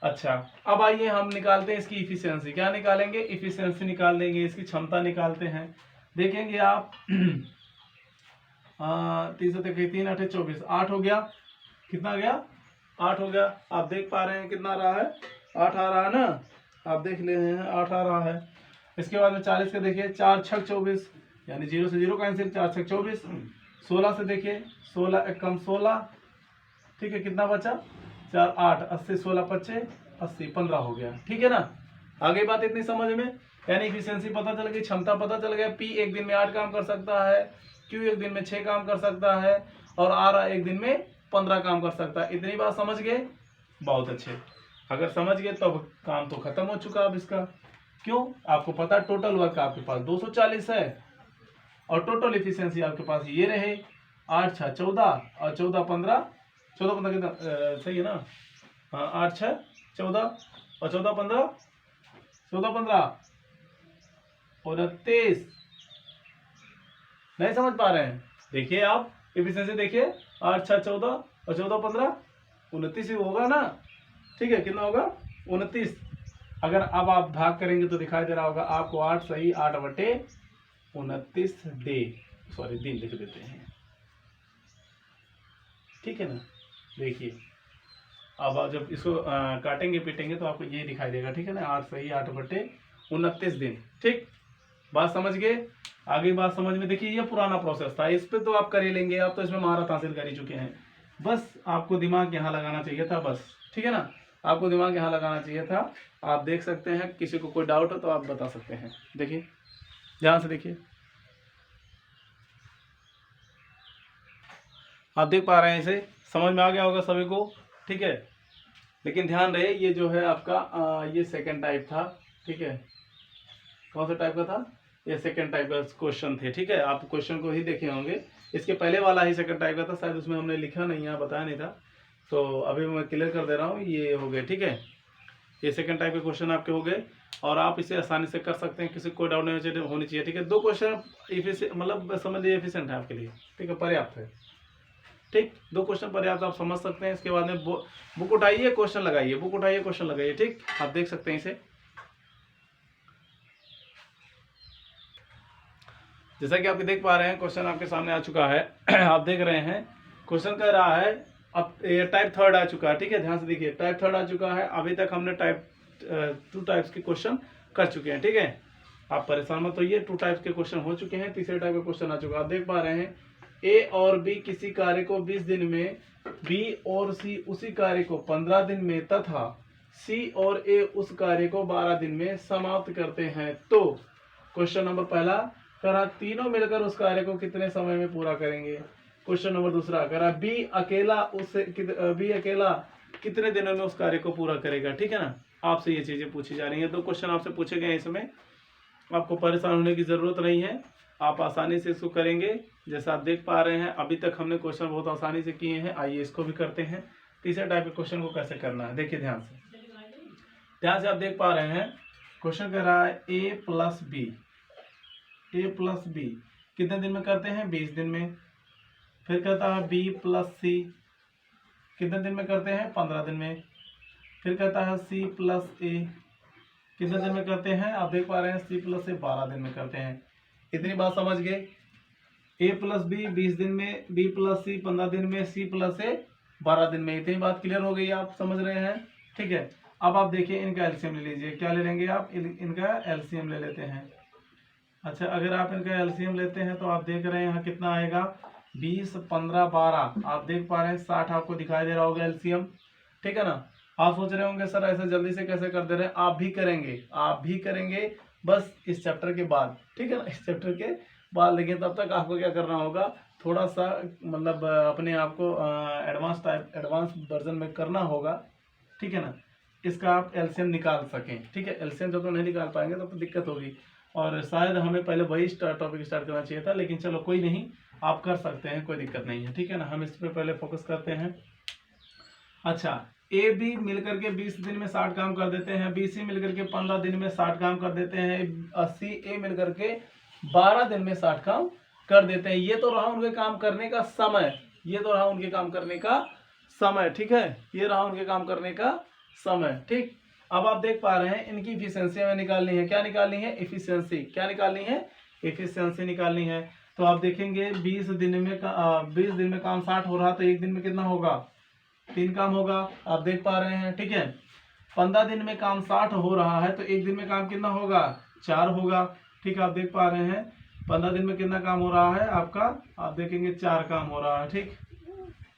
अच्छा, अब आइए हम निकालते हैं इसकी इफिशियंसी। क्या निकालेंगे? इफिशियंसी निकाल देंगे, इसकी क्षमता निकालते हैं। देखेंगे आप 3 3 8 24, 8 हो गया। कितना गया? 8 हो गया। आप देख पा रहे हैं कितना आ रहा है? 8 आ रहा है ना, आप देख ले रहे हैं 8 आ रहा है। इसके बाद में 40 का देखिए, 4 6 24, यानी 0 से 0 कैंसिल, 4 6 24। 16 से देखिए, 16 1 कम 16, ठीक है, कितना बचा? 4 8 80, 16 25 80, 15 हो गया। ठीक है ना, आगे बात इतनी समझ में? यानी इफिशियंसी पता चल गई, क्षमता पता चल गया। पी एक दिन में 8 काम कर सकता है, क्यू एक दिन में 6 काम कर सकता है और आर एक दिन में 15 काम कर सकता है। इतनी बात समझ गए? बहुत अच्छे। अगर समझ गए तो काम तो खत्म हो चुका अब इसका। क्यों? आपको पता है टोटल वर्क आपके पास 240 है और टोटल इफिशियंसी आपके पास ये रहे 8 6 14 और 14 15, 14 15 कितना सही है ना? हाँ, 8 6 14 और 14 15, 14 15 29 नहीं समझ पा रहे हैं? देखिए आप एफिशिएंसी देखिए, 8 6 14 और 14 15 29 ही होगा ना। ठीक है, कितना होगा? 29। अगर अब आप भाग करेंगे तो दिखाई दे रहा होगा आपको 8 सही 8/29 डे, सॉरी दिन लिख देते हैं। ठीक है ना। देखिए अब आप जब इसको काटेंगे पीटेंगे तो आपको ये दिखाई देगा। ठीक है ना, 8 सही 8/29 दिन। ठीक, बात समझ गए? आगे बात समझ में। देखिए ये पुराना प्रोसेस था, इस पे तो आप कर ही लेंगे, आप तो इसमें महारत हासिल कर ही चुके हैं। बस आपको दिमाग यहाँ लगाना चाहिए था बस। ठीक है ना, आपको दिमाग यहाँ लगाना चाहिए था। आप देख सकते हैं, किसी को कोई डाउट हो तो आप बता सकते हैं। देखिए ध्यान से देखिए, आप देख पा रहे हैं, इसे समझ में आ गया होगा सभी को। ठीक है, लेकिन ध्यान रहे ये जो है आपका ये सेकंड टाइप था। ठीक है, कौन सा टाइप का था? ये सेकंड टाइप का क्वेश्चन थे। ठीक है, आप क्वेश्चन को ही देखे होंगे, इसके पहले वाला ही सेकंड टाइप का था, शायद उसमें हमने लिखा नहीं है, बताया नहीं था, तो अभी मैं क्लियर कर दे रहा हूँ। ये हो गए। ठीक है, ये सेकंड टाइप के क्वेश्चन आपके हो गए और आप इसे आसानी से कर सकते हैं, किसी को डाउट नहीं होनी चाहिए। ठीक है, 2 क्वेश्चन मतलब समझ लीजिए एफिशिएंट है आपके लिए। ठीक है, पर्याप्त है। ठीक, 2 क्वेश्चन पर्याप्त आप समझ सकते हैं। इसके बाद में बुक उठाइए, क्वेश्चन लगाइए, बुक उठाइए, क्वेश्चन लगाइए। ठीक, आप देख सकते हैं इसे, जैसा कि आप देख पा रहे हैं क्वेश्चन आपके सामने आ चुका है। आप देख रहे हैं क्वेश्चन कह रहा है, अब ये टाइप थर्ड आ चुका है। ठीक है, ध्यान से देखिए, टाइप थर्ड आ चुका है। अभी तक हमने टाइप 2 टाइप्स के क्वेश्चन कर चुके हैं। ठीक है, आप परेशान मत होइए, 2 टाइप्स के क्वेश्चन हो चुके हैं, तीसरे टाइप का क्वेश्चन आ चुका है। आप देख पा रहे हैं, ए और बी किसी कार्य को 20 दिन में, बी और सी उसी कार्य को 15 दिन में तथा सी और ए उस कार्य को 12 दिन में समाप्त करते हैं, तो क्वेश्चन नंबर पहला करा तीनों मिलकर उस कार्य को कितने समय में पूरा करेंगे। क्वेश्चन नंबर दूसरा करा बी अकेला कितने दिनों में उस कार्य को पूरा करेगा। ठीक है ना, आपसे ये चीजें पूछी जा रही हैं। 2 क्वेश्चन आपसे पूछे गए हैं, इसमें आपको परेशान होने की जरूरत नहीं है, आप आसानी से इसको करेंगे। जैसा आप देख पा रहे हैं अभी तक हमने क्वेश्चन बहुत आसानी से किए हैं। आइए इसको भी करते हैं। तीसरे टाइप के क्वेश्चन को कैसे करना है देखिए ध्यान से आप देख पा रहे हैं, क्वेश्चन कह रहा है ए प्लस बी कितने दिन में करते हैं? 20 दिन में। फिर कहता है बी प्लस सी कितने दिन में करते हैं? 15 दिन में। फिर कहता है सी प्लस ए कितने दिन में करते हैं? आप देख पा रहे हैं सी प्लस ए 12 दिन में करते हैं। इतनी बात समझ गए? ए प्लस बी 20 दिन में, बी प्लस सी 15 दिन में, सी प्लस ए 12 दिन में। इतनी बात क्लियर हो गई, आप समझ रहे हैं? ठीक है, अब आप देखिए इनका एलसीएम ले लीजिए। क्या ले लेंगे आप? इनका एलसीएम ले लेते हैं। अच्छा, अगर आप इनका एलसीएम लेते हैं तो आप देख रहे हैं यहाँ कितना आएगा? 20 15 12। आप देख पा रहे हैं 60 आपको दिखाई दे रहा होगा एलसीएम। ठीक है ना, आप सोच रहे होंगे सर ऐसे जल्दी से कैसे कर दे रहे हैं। आप भी करेंगे बस इस चैप्टर के बाद। ठीक है ना, इस चैप्टर के बाद। लेकिन तब तक आपको क्या करना होगा, थोड़ा सा मतलब अपने आप को एडवांस वर्जन में करना होगा। ठीक है ना, इसका आप एलसीएम निकाल सकें। ठीक है, एलसीएम जब तक नहीं निकाल पाएंगे तब तो दिक्कत होगी, और शायद हमें पहले वही टॉपिक स्टार्ट करना चाहिए था, लेकिन चलो कोई नहीं, आप कर सकते हैं, कोई दिक्कत नहीं है। ठीक है ना, हम इस पर पहले फोकस करते हैं। अच्छा, ए बी मिलकर के 20 दिन में 60 काम कर देते हैं, बी सी मिलकर के 15 दिन में 60 काम कर देते हैं, सी ए मिलकर के 12 दिन में 60 काम कर देते हैं। ये तो रहा उनके काम करने का समय, ठीक है, ये रहा उनके काम करने का समय। ठीक, अब आप देख पा रहे हैं इनकी इफिशियंसी हमें निकालनी है। क्या निकालनी है? इफिशियंसी। क्या निकालनी है? इफिशियंसी निकालनी है। तो आप देखेंगे 20 दिन में काम 60 हो रहा, तो एक दिन में कितना होगा? 3 काम होगा। आप देख पा रहे हैं। ठीक है, 15 दिन में काम 60 हो रहा है, तो एक दिन में काम कितना होगा? 4 होगा। ठीक, आप देख पा रहे हैं 15 दिन में कितना काम हो रहा है आपका? आप देखेंगे 4 काम हो रहा है। ठीक,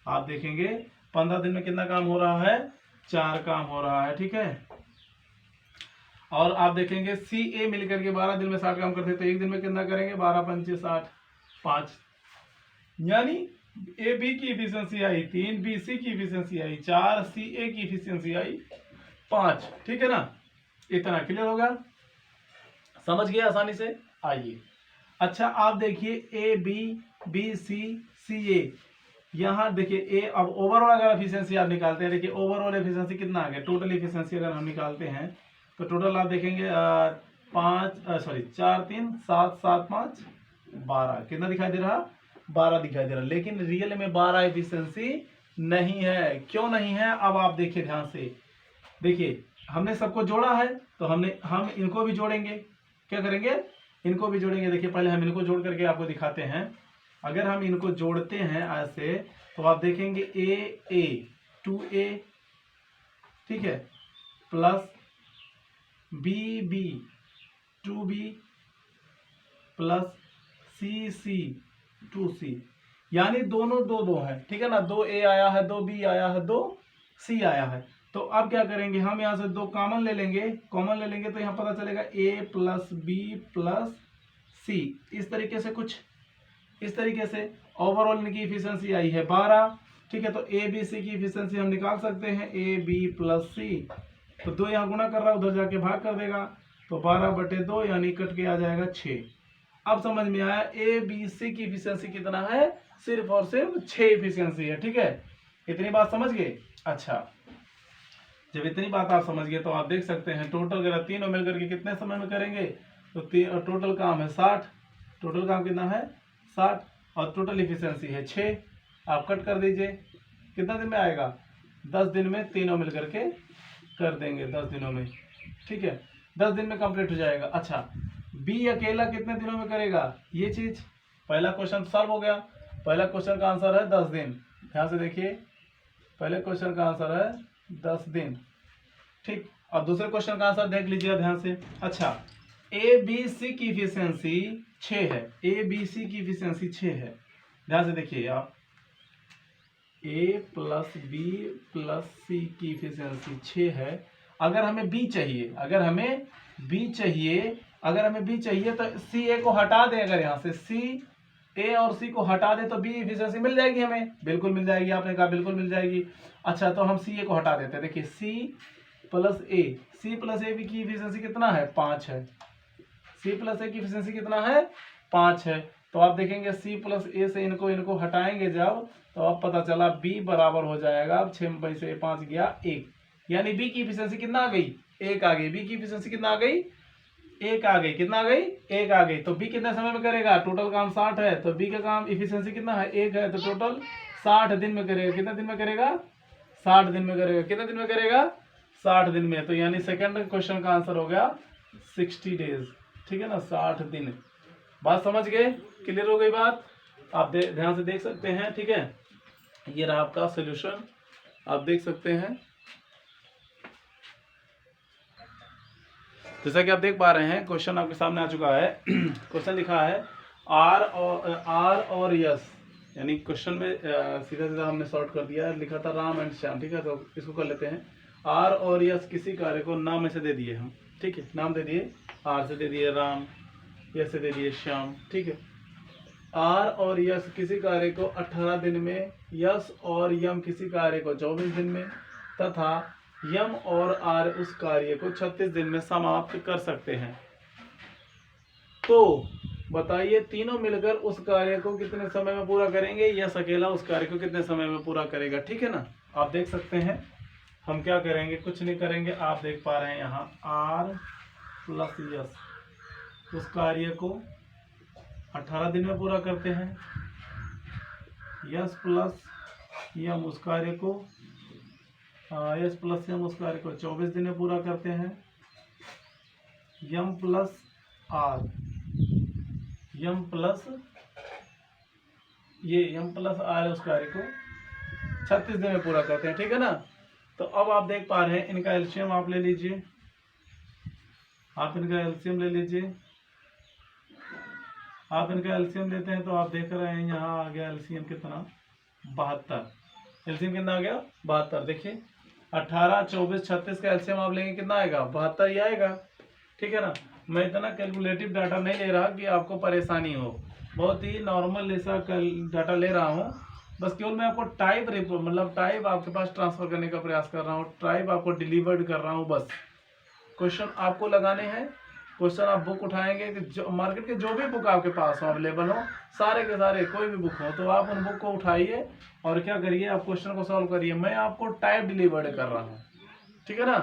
आप देखेंगे 15 दिन में कितना काम हो रहा है? 4 काम हो रहा है। ठीक है, और आप देखेंगे सी ए मिलकर के 12 दिन में 60 काम करते हैं, तो एक दिन में कितना करेंगे? 12 पंचे 60, 5। यानी ए बी की इफिशियंसी आई 3, बी सी की इफिशियंसी आई 4, सी ए की इफिशियंसी आई 5। ठीक है ना, इतना क्लियर होगा, समझ गए आसानी से? आइए, अच्छा आप देखिए ए बी, बी सी, सी ए, यहाँ देखिए ए। अब ओवरऑल अगर एफिशिएंसी आप निकालते हैं, देखिए ओवरऑल एफिशिएंसी कितना आ गया? टोटल एफिशिएंसी अगर हम निकालते हैं तो टोटल आप देखेंगे 4 3 7 7 5 12 कितना दिखाई दे रहा, 12 दिखाई दे रहा, लेकिन रियल में 12 एफिशिएंसी नहीं है। क्यों नहीं है, अब आप देखिए ध्यान से, देखिए हमने सबको जोड़ा है तो हम इनको भी जोड़ेंगे। क्या करेंगे, इनको भी जोड़ेंगे। देखिए पहले हम इनको जोड़ करके आपको दिखाते हैं। अगर हम इनको जोड़ते हैं ऐसे तो आप देखेंगे ए 2a, ठीक है, प्लस बी 2b प्लस सी 2c, यानी दोनों दो दो है, ठीक है ना, 2a आया है, 2b आया है, 2c आया है। तो अब क्या करेंगे, हम यहाँ से 2 कॉमन ले लेंगे, कॉमन ले लेंगे तो यहाँ पता चलेगा a प्लस बी प्लस सी, इस तरीके से कुछ इस तरीके से ओवरऑल इनकी इफिशियंसी आई है 12, ठीक है। तो ए बी सी की इफिशियंसी हम निकाल सकते हैं, ए बी प्लस सी, तो 2 यहाँ गुना कर रहा है, उधर जाके भाग कर देगा, तो 12/2 यानी कट के आ जाएगा 6। अब समझ में आया ए बी सी की इफिशियंसी कितना है, सिर्फ और सिर्फ 6 इफिशियंसी है, ठीक है। इतनी बात समझ गए। अच्छा, जब इतनी बात आप समझ गए तो आप देख सकते हैं टोटल अगर तीनों मिलकर के कितने समय में करेंगे, तो टोटल काम है 60, टोटल काम कितना है 60, और टोटल इफिशियंसी है 6। आप कट कर दीजिए, कितना दिन में आएगा, 10 दिन में तीनों मिल करके कर देंगे, 10 दिनों में, ठीक है, 10 दिन में कंप्लीट हो जाएगा। अच्छा, बी अकेला कितने दिनों में करेगा, ये चीज पहला क्वेश्चन सॉल्व हो गया। पहला क्वेश्चन का आंसर है 10 दिन, ध्यान से देखिए, पहले क्वेश्चन का आंसर है 10 दिन, ठीक। और दूसरे क्वेश्चन का आंसर देख लीजिएगा ध्यान से। अच्छा, ए बी सी की इफिशियंसी 6 है, ए बी सी की इफिशियंसी 6 है, ध्यान से देखिए आप, ए प्लस बी प्लस सी की इफिशियंसी 6 है। अगर हमें बी चाहिए, अगर हमें बी चाहिए तो सी ए को हटा दें, अगर यहाँ से सी ए और सी को हटा दें तो बी इफिशियंसी मिल जाएगी हमें, बिल्कुल मिल जाएगी, आपने कहा बिल्कुल मिल जाएगी। अच्छा, तो हम सी ए को हटा देते हैं, देखिए सी प्लस ए की इफिशियंसी कितना है, 5 है, सी प्लस ए की इफिशियंसी कितना है, 5 है। तो आप देखेंगे सी प्लस ए से इनको हटाएंगे जब, तो अब पता चला बी बराबर हो जाएगा, अब 6 में से 5 गया 1, यानी बी की इफिशियंसी कितना आ गई, 1 आ गई। बी की इफिशियंसी कितना आ गई, 1 आ गई, कितना आ गई, 1 आ गई। तो बी कितने समय में करेगा, टोटल काम 60 है, तो बी का काम इफिशियंसी कितना है, 1 है, तो टोटल 60 दिन में करेगा। कितने दिन में करेगा, 60 दिन में करेगा। कितने दिन में करेगा, 60 दिन में। तो यानी सेकंड क्वेश्चन का आंसर हो गया 60 डेज, ठीक है ना, 60 दिन। बात समझ गए, क्लियर हो गई बात, आप ध्यान से देख सकते हैं, ठीक है। ये रहा आपका सोल्यूशन, आप देख सकते हैं, जैसा कि आप देख पा रहे हैं क्वेश्चन आपके सामने आ चुका है। क्वेश्चन लिखा है आर और यस, यानी क्वेश्चन में सीधा सीधा हमने सॉर्ट कर दिया, लिखा था राम एंड श्याम, ठीक है। तो इसको कर लेते हैं, आर और यस किसी कार्य को नाम में से दे दिए हम, ठीक है, नाम दे दिए, आर से दे दिए राम, यस से दे दिए श्याम, ठीक है। आर और यस किसी कार्य को 18 दिन में, यस और यम किसी कार्य को 24 दिन में, तथा यम और आर उस कार्य को 36 दिन में समाप्त कर सकते हैं। तो बताइए तीनों मिलकर उस कार्य को कितने समय में पूरा करेंगे, यस अकेला उस कार्य को कितने समय में पूरा करेगा, ठीक है ना। आप देख सकते हैं हम क्या करेंगे, कुछ नहीं करेंगे, आप देख पा रहे हैं यहाँ आर प्लस यस उस कार्य को 18 दिन में पूरा करते हैं, यस प्लस यम उस कार्य को 24 दिन में पूरा करते हैं, यम प्लस आर उस कार्य को 36 दिन में पूरा करते हैं, ठीक है ना। तो अब आप देख पा रहे हैं इनका एलसीएम आप ले लीजिए, आप इनका एलसीएम ले लीजिए, आप इनका एलसीएम लेते हैं तो आप देख रहे हैं यहाँ आ गया एलसीएम कितना, 72। एलसीएम कितना आ गया, 72। देखिए 18, 24, 36 का एलसीएम आप लेंगे कितना आएगा, 72 ही आएगा, ठीक है ना। मैं इतना कैलकुलेटिव डाटा नहीं ले रहा कि आपको परेशानी हो, बहुत ही नॉर्मल ऐसा डाटा ले रहा हूँ, बस केवल मैं आपको टाइप आपके पास ट्रांसफर करने का प्रयास कर रहा हूँ, टाइप आपको डिलीवर्ड कर रहा हूँ बस। क्वेश्चन आपको लगाने हैं, क्वेश्चन आप बुक उठाएंगे कि जो मार्केट के जो भी बुक आपके पास हो, अवेलेबल हो, सारे के सारे कोई भी बुक हो, तो आप उन बुक को उठाइए और क्या करिए, आप क्वेश्चन को सॉल्व करिए। मैं आपको टाइप डिलीवर्ड कर रहा हूँ, ठीक है ना।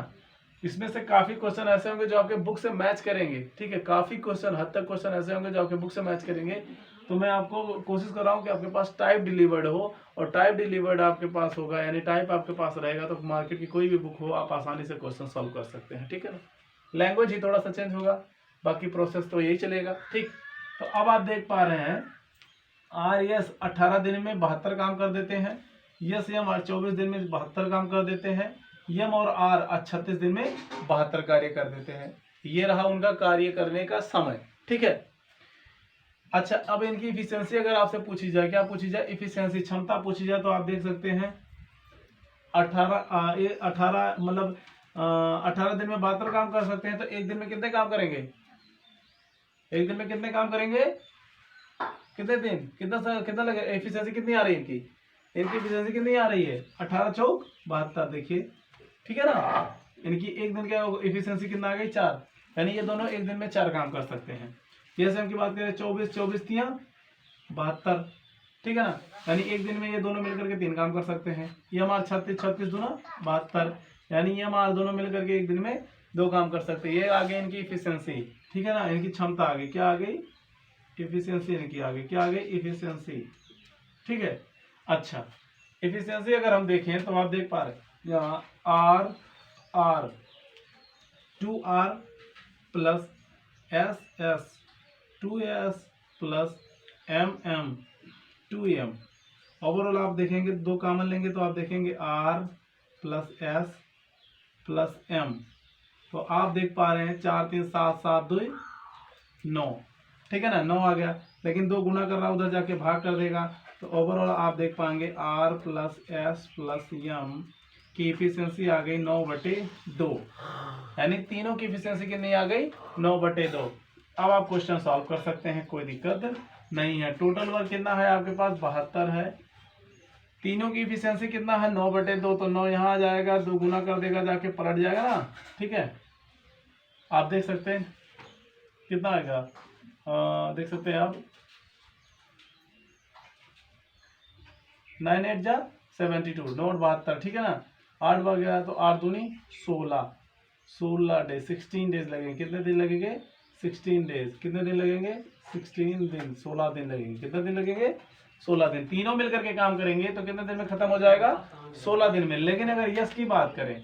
इसमें से काफी क्वेश्चन ऐसे होंगे जो आपके बुक से मैच करेंगे, ठीक है, काफी क्वेश्चन, हद तक क्वेश्चन ऐसे होंगे जो आपके बुक से मैच करेंगे। तो मैं आपको कोशिश कर रहा हूँ कि आपके पास टाइप डिलीवर्ड हो, और टाइप डिलीवर्ड आपके पास होगा यानी टाइप आपके पास रहेगा तो मार्केट की कोई भी बुक हो आप आसानी से क्वेश्चन सॉल्व कर सकते हैं, ठीक है ना। लैंग्वेज ही थोड़ा सा चेंज होगा, बाकी प्रोसेस तो यही चलेगा, ठीक। तो अब आप देख पा रहे हैं आर यस 18 दिन में 72 काम कर देते हैं, यस एम 24 दिन में 72 काम कर देते हैं, यम और आर 36 दिन में 72 कार्य कर देते हैं। ये रहा उनका कार्य करने का समय, ठीक है। अच्छा, अब इनकी इफिशियंसी अगर आपसे पूछी जाए, क्या पूछी जाए, इफिशियंसी, क्षमता पूछी जाए, तो आप देख सकते हैं 18 मतलब 18 दिन में 72 काम कर सकते हैं, तो एक दिन में कितने काम करेंगे, एक दिन में कितने काम करेंगे, कितने दिन, कितना लगे, एफिशिएंसी कितनी आ रही है इनकी, एफिशिएंसी कितनी आ रही है, 18 चौक 72, देखिए, ठीक है ना। इनकी एक दिन का एफिशिएंसी कितना आ गई, 4, यानी ये दोनों एक दिन में 4 काम कर सकते हैं। जैसे हम की बात करें 24 तिया 72, ठीक है ना, यानी एक दिन में ये दोनों मिलकर के 3 काम कर सकते हैं। ये हमारा 36 दूना 72, यानी ये हमारे दोनों मिलकर के एक दिन में 2 काम कर सकते हैं। ये आ गई इनकी इफिशियंसी, ठीक है ना, इनकी क्षमता आ गई, क्या आ गई, इफिशियंसी इनकी आ गई, क्या आ गई, इफिशियंसी, ठीक है। अच्छा, इफिशियंसी अगर हम देखें तो आप देख पा रहे यहाँ R 2R plus S 2S plus MM 2M, overall आप देखेंगे 2 कॉमन लेंगे तो आप देखेंगे R plus S plus M, तो आप देख पा रहे हैं 4 3 7 7 2 9, ठीक है ना, 9 आ गया, लेकिन 2 गुना कर रहा है उधर जाके भाग कर देगा, तो ओवरऑल आप देख पाएंगे R plus S plus M की इफिशियंसी आ गई 9/2, यानी तीनों की इफिशियंसी कितनी आ गई, 9/2। अब आप क्वेश्चन सॉल्व कर सकते हैं, कोई दिक्कत नहीं है। टोटल वर्क कितना है आपके पास, 72 है, तीनों की इफिशियंसी कितना है, 9/2, तो 9 यहाँ आ जाएगा, 2 गुना कर देगा जाके पलट जाएगा ना, ठीक है। आप देख सकते हैं कितना आएगा, देख सकते हैं आप 9 8 जा 72, 9/72, ठीक है ना, 8 बार गया तो 8 दूनी 16 डेज, 16 डेज लगेंगे, कितने दिन लगेंगे, 16 डेज, कितने दिन लगेंगे, 16 दिन, 16 दिन लगेंगे, कितने दिन लगेंगे, 16 दिन। तीनों मिलकर के काम करेंगे तो कितने दिन में खत्म हो जाएगा, 16 दिन में। लेकिन अगर यस की बात करें,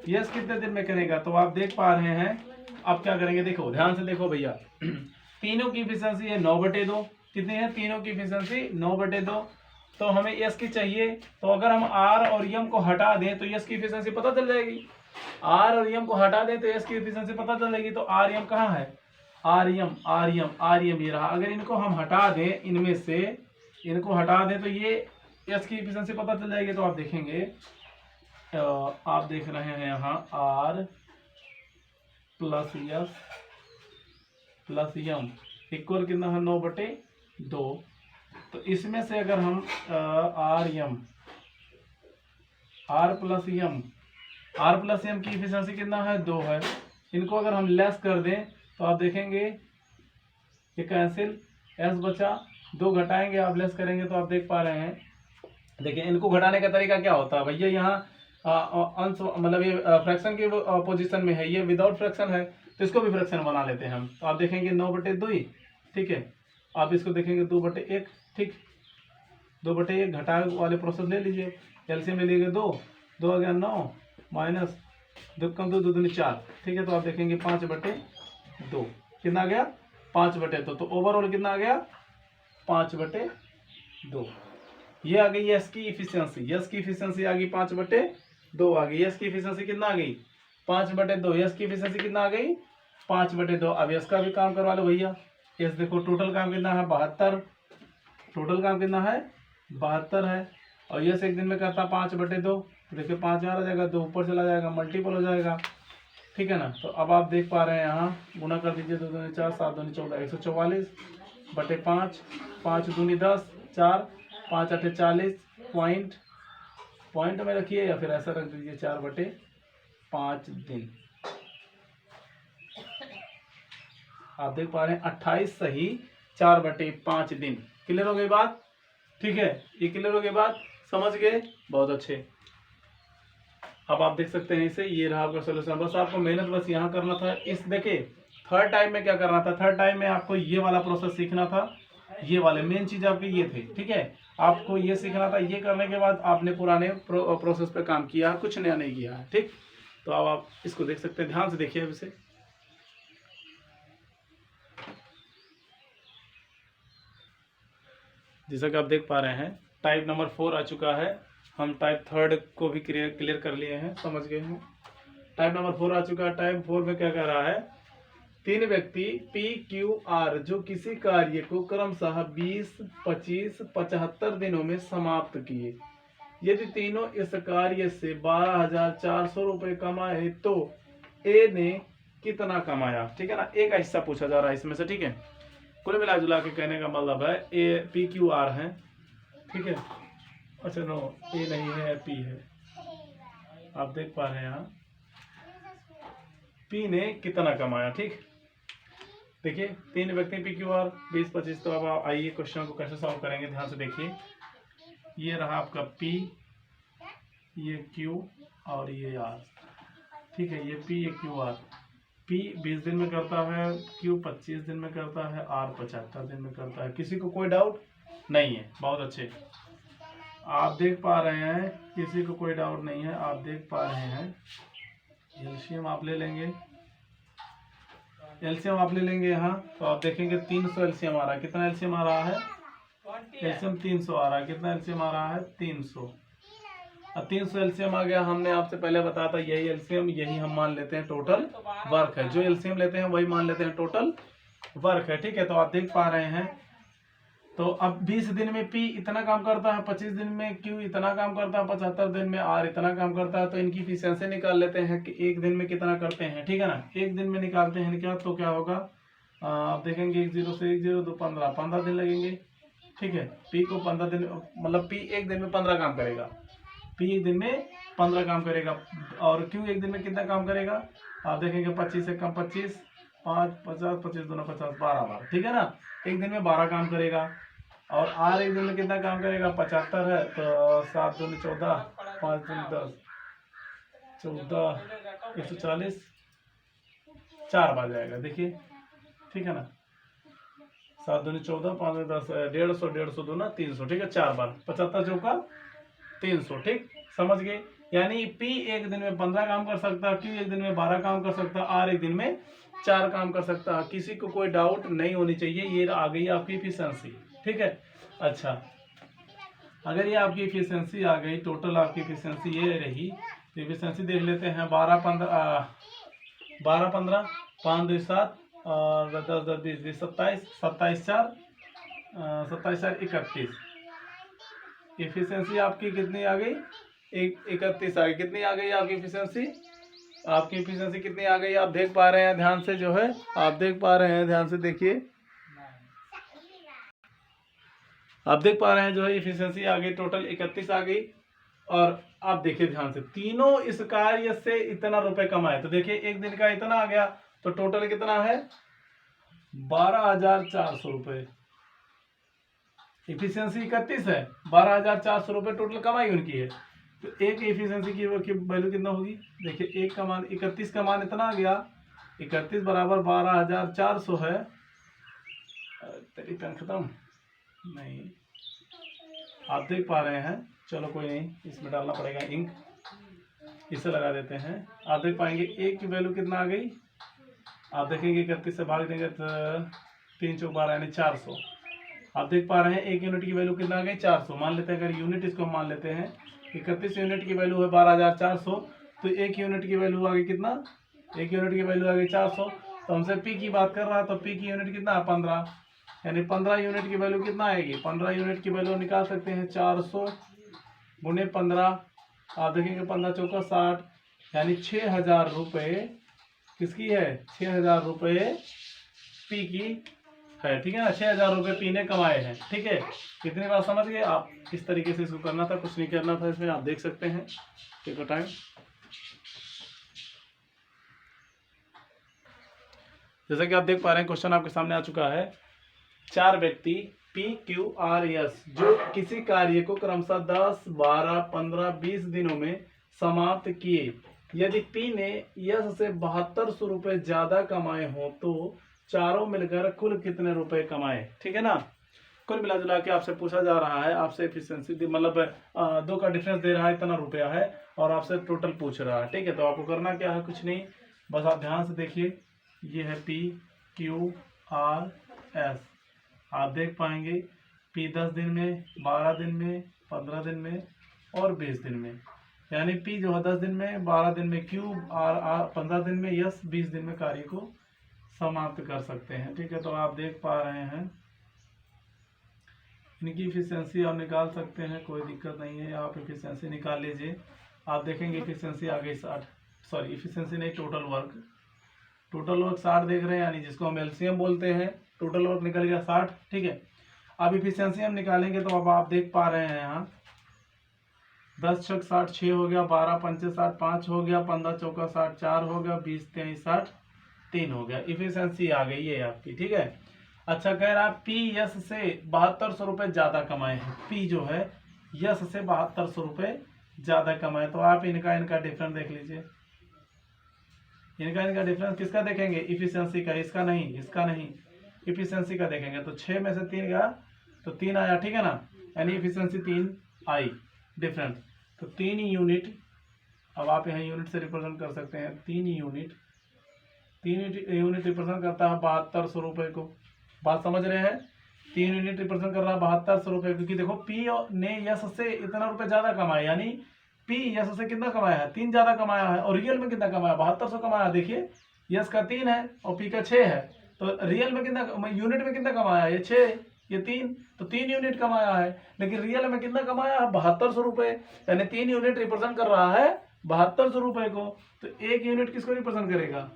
यस कितने दिन में करेगा, तो आप देख पा रहे हैं, आप क्या करेंगे, देखो ध्यान से देखो भैया, तीनों की इफिशियंसी है 9/2, कितनी है, तीनों की इफिशियंसी 9/2, तो हमें यस की चाहिए, तो अगर हम आर और यम को हटा दें तो यस की इफिशियंसी पता चल जाएगी, आर और यम को हटा दें तो यस की इफिशियंसी पता चल जाएगी। तो आर यम कहाँ है, आर यम ये रहा, अगर इनको हम हटा दें, इनमें से इनको हटा दें तो ये यस की इफिशियंसी पता चल जाएगी। तो आप देखेंगे, आप देख रहे हैं यहाँ R plus S plus M equal कितना है, 9/2, तो इसमें से अगर हम आर प्लस यम की इफिशियंसी कितना है, 2 है, इनको अगर हम लेस कर दें तो आप देखेंगे ये कैंसिल, एस बचा, 2 घटाएंगे आप लेस करेंगे तो आप देख पा रहे हैं, देखिए इनको घटाने का तरीका क्या होता है भैया, यहाँ अंश मतलब ये फ्रैक्शन की पोजीशन में है, ये विदाउट फ्रैक्शन है, तो इसको भी फ्रैक्शन बना लेते हैं हम, तो आप देखेंगे 9/2, ठीक है, आप इसको देखेंगे 2/1, ठीक, 2/1 घटा वाले प्रोसेस ले लीजिए, एलसीएम ले लीजिए, 2 आ गया 9 माइनस 2 कम 2 दूनी 4, ठीक है, तो आप देखेंगे 5/2, कितना आ गया, 5/2, तो ओवरऑल कितना आ गया, 5/2। ये आ गई यस की इफिशियंसी, यस की इफिशियंसी आ गई 5/2 आ गई, यस की इफिशियंसी कितना आ गई, 5/2, यस की इफिशियंसी कितना आ गई, 5/2। अब यस का भी काम करवा लो भैया, यस देखो टोटल काम कितना है, 72, टोटल काम कितना है, 72 है, और यस एक दिन में करता 5/2, देखिए 5 यहाँ आ जाएगा, 2 ऊपर चला जाएगा, मल्टीपल हो जाएगा, ठीक है ना। तो अब आप देख पा रहे हैं यहाँ गुना कर दीजिए, 2 दूनी 4 7 दूनी 14, 144/5, 5 दूनी 10, 4 5 8 40, पॉइंट में रखिए या फिर ऐसा रख दीजिए 4/5 दिन। आप देख पा रहे हैं 28 सही 4/5 दिन। क्लियर हो गई बात, ठीक है, ये क्लियर हो गई बात, समझ गए, बहुत अच्छे। अब आप देख सकते हैं इसे, ये रहा आपका सोल्यूशन। बस आपको मेहनत बस यहाँ करना था। इस देखिए थर्ड टाइम में क्या करना था, थर्ड टाइम में आपको ये वाला प्रोसेस सीखना था। ये वाले मेन चीज आपके ये थे, ठीक है। आपको ये सीखना था। ये करने के बाद आपने पुराने प्रोसेस पे काम किया, कुछ नया नहीं किया है, ठीक। तो अब आप इसको देख सकते हैं, ध्यान से देखिए अब इसे। जैसा कि आप देख पा रहे हैं टाइप नंबर 4 आ चुका है। हम टाइप थर्ड को भी क्लियर कर लिए हैं, समझ गए हैं। टाइप नंबर 4 आ चुका है। टाइप 4 में क्या कह रहा है, 3 व्यक्ति पी क्यू आर जो किसी कार्य को क्रमशः 20, 25, 75 दिनों में समाप्त किए, यदि तीनों इस कार्य से 12,400 रुपये कमाए तो ए ने कितना कमाया, ठीक है ना। एक हिस्सा पूछा जा रहा है इसमें से, ठीक है। कुल मिला जुला के कहने का मतलब है ए पी क्यू आर है, ठीक है। अच्छा नो, ए नहीं है, पी है। आप देख पा रहे हैं यहाँ पी ने कितना कमाया, ठीक। देखिए 3 व्यक्ति पी क्यू आर 20, 25। तो अब आइए क्वेश्चन को कैसे सॉल्व करेंगे, ध्यान से देखिए। ये रहा आपका पी, ये क्यू और ये आर, ठीक है। ये पी, ये क्यू आर। पी 20 दिन में करता है, क्यू 25 दिन में करता है, आर 75 दिन में करता है। किसी को कोई डाउट नहीं है, बहुत अच्छे। आप देख पा रहे हैं किसी को कोई डाउट नहीं है, आप देख पा रहे हैं। एलसीएम आप ले लेंगे, एलसीएम आप ले लेंगे यहाँ। तो आप देखेंगे 300 एलसीएम आ रहा है। कितना एलसीएम आ रहा है, एलसीएम 300 आ रहा है। कितना एलसीएम आ रहा है, 300। अब 300 एलसीएम आ गया। हमने आपसे पहले बताया था यही एलसीएम, यही हम मान लेते हैं टोटल वर्क है। जो एलसीएम लेते हैं वही मान लेते हैं टोटल वर्क है, ठीक है। तो आप देख पा रहे हैं, तो अब 20 दिन में पी इतना काम करता है, 25 दिन में क्यू इतना काम करता है, 75 दिन में आर इतना काम करता है। तो इनकी इफिशिएंसी निकाल लेते हैं कि एक दिन में कितना करते हैं, ठीक है ना। एक दिन में निकालते हैं क्या, तो क्या होगा, आप देखेंगे 1 0 से 1 0 तो 15 दिन लगेंगे, ठीक है। पी को 15 दिन, मतलब पी एक दिन में 15 काम करेगा। पी एक दिन में 15 काम करेगा। और क्यू एक दिन में कितना काम करेगा, आप देखेंगे 25 से कम 25, 5, 50, 25 दूना 50, 12 बार, ठीक है ना। एक दिन में 12 काम करेगा। और आर एक दिन में कितना काम करेगा, 75 है तो 7 दूनी 14, 5 दूनी 10, 14, 140, 4 बार जाएगा, देखिए, ठीक है ना। 7 दूनी 14, 5 दूनी 10, 150, 150 दूना 300, ठीक है। 4 बार, 75 चौका 300, ठीक, समझ गए। यानी पी एक दिन में 15 काम कर सकता है, क्यू एक दिन में 12 काम कर सकता है, आर एक दिन में 4 काम कर सकता है। किसी को कोई डाउट नहीं होनी चाहिए। ये आ गई आपकी इफिशिएंसी, ठीक है। अच्छा, अगर ये आपकी इफिशिएंसी आ गई, टोटल आपकी इफिशिएंसी ये रही, तो इफिशिएंसी देख लेते हैं। 12 15 5 2 7 और 10 10 20 20 27 27 4 27 4 31। इफिशिएंसी आपकी कितनी आ गई, 31 आ गई। कितनी आ गई आपकी इफिशिएंसी, आपकी इफिशिएंसी कितनी आ गई, आप देख पा रहे हैं ध्यान से, जो है आप देख पा रहे हैं ध्यान से देखिए। आप देख पा रहे हैं जो है इफिशिएंसी आ गई, टोटल 31 आ गई। और आप देखिए ध्यान से, तीनों इस कार्य से इतना रुपए कमाए। तो देखिए एक दिन का इतना आ गया, तो टोटल कितना है, 12,400 रुपए। इफिशिएंसी 31 है, 12,400 रुपए टोटल कमाई उनकी है। तो एक इफिशिएंसी की वैल्यू कितना होगी, देखिए एक का मान 31 का मान इतना आ गया, 31 बराबर 12,400 है। तेरी पेन खत्म नहीं, आप देख पा रहे हैं, चलो कोई नहीं, इसमें डालना पड़ेगा इंक, इसे लगा देते हैं। आप देख पाएंगे एक की वैल्यू कितना आ गई, आप देखेंगे 31 से भाग देंगे तो 3 चौक 12 यानी 400। आप देख पा रहे हैं एक यूनिट की वैल्यू कितना आ गई, 400 मान लेते हैं। अगर यूनिट इसको मान लेते हैं, 31 यूनिट की वैल्यू है 12,400, तो एक यूनिट की वैल्यू आ गई कितना, एक यूनिट की वैल्यू आ गई 400। तो हमसे पी की बात कर रहा है, तो पी की यूनिट कितना है, 15, यानी 15 यूनिट की वैल्यू कितना आएगी, 15 यूनिट की वैल्यू निकाल सकते हैं 400 गुने 15। आप देखेंगे 15 चौका 60, यानी 6,000 रुपये किसकी है, 6,000 रुपये पी की है, ठीक है ना। 6,000 रुपये पी ने कमाए हैं, ठीक है। कितनी बात समझ गए आप, किस तरीके से इसको करना था, कुछ नहीं करना था इसमें, आप देख सकते हैं। Take a time. जैसा कि आप देख पा रहे हैं क्वेश्चन आपके सामने आ चुका है। 4 व्यक्ति पी क्यू आर एस जो किसी कार्य को क्रमशः 10, 12, 15, 20 दिनों में समाप्त किए। यदि पी ने यस से 7200 रुपये ज्यादा कमाए हो तो चारों मिलकर कुल कितने रुपए कमाए। ठीक है ना, कुल मिला जुला के आपसे पूछा जा रहा है, आपसे एफिशिएंसी मतलब दो का डिफरेंस दे रहा है, इतना रुपया है और आपसे टोटल पूछ रहा है। ठीक है, तो आपको करना क्या है, कुछ नहीं, बस आप ध्यान से देखिए, ये है पी क्यू आर एस। आप देख पाएंगे पी 10 दिन में, 12 दिन में, 15 दिन में और 20 दिन में, यानी पी जो है 10 दिन में, 12 दिन में, क्यू आर 15 दिन में, यस 20 दिन में कार्य को समाप्त कर सकते हैं। ठीक है, तो आप देख पा रहे हैं इनकी इफिशियंसी आप निकाल सकते हैं, कोई दिक्कत नहीं है, आप इफिशियंसी निकाल लीजिए। आप देखेंगे इफिशियंसी आ गई 60, सॉरी इफिशियंसी नहीं, टोटल वर्क 60 देख रहे हैं, यानी जिसको हम एलसीएम बोलते हैं, टोटल वर्क निकल गया 60। ठीक है, अब इफिशियंसी हम निकालेंगे तो अब आप देख पा रहे हैं यहाँ 10 छक 60 6 हो गया, 12 पंचे 60 5 हो गया, 15 चौका 60 4 हो गया, 20 23 60 3 हो गया, इफिशियंसी आ गई है आपकी। ठीक है, अच्छा कह रहा पी यस से 7200 रुपये ज्यादा कमाए हैं, पी जो है यस से 7200 रुपये ज्यादा कमाए, तो आप इनका डिफरेंस देख लीजिए। इनका डिफरेंस किसका देखेंगे, इफिशियंसी का, इसका नहीं, इफिशियंसी का देखेंगे। तो 6 में से 3 गया तो 3 आया। ठीक है ना, यानी इफिशियंसी 3 आई डिफरेंस, तो 3 यूनिट, अब आप यहाँ यूनिट से रिप्रेजेंट कर सकते हैं, 3 यूनिट रिप्रेजेंट करता है 7200 रुपये को। बात समझ रहे हैं, 3 यूनिट रिप्रेजेंट कर रहा है 7200 रुपये, क्योंकि देखो पी ने यस से इतना रुपये ज्यादा कमाया, यानी पी यस से कितना कमाया है, 3 ज्यादा कमाया है, और रियल में कितना कमाया, 7200 कमाया। देखिए यस का 3 है और पी का 6 है, तो रियल में कितना, यूनिट में कितना कमाया, ये 6 ये 3, तो 3 यूनिट कमाया है, लेकिन रियल में कितना कमाया है, 7200 रुपये, यानी 3 यूनिट रिप्रेजेंट कर रहा है 7200 रुपये को। तो 1 यूनिट किसको रिप्रेजेंट करेगा,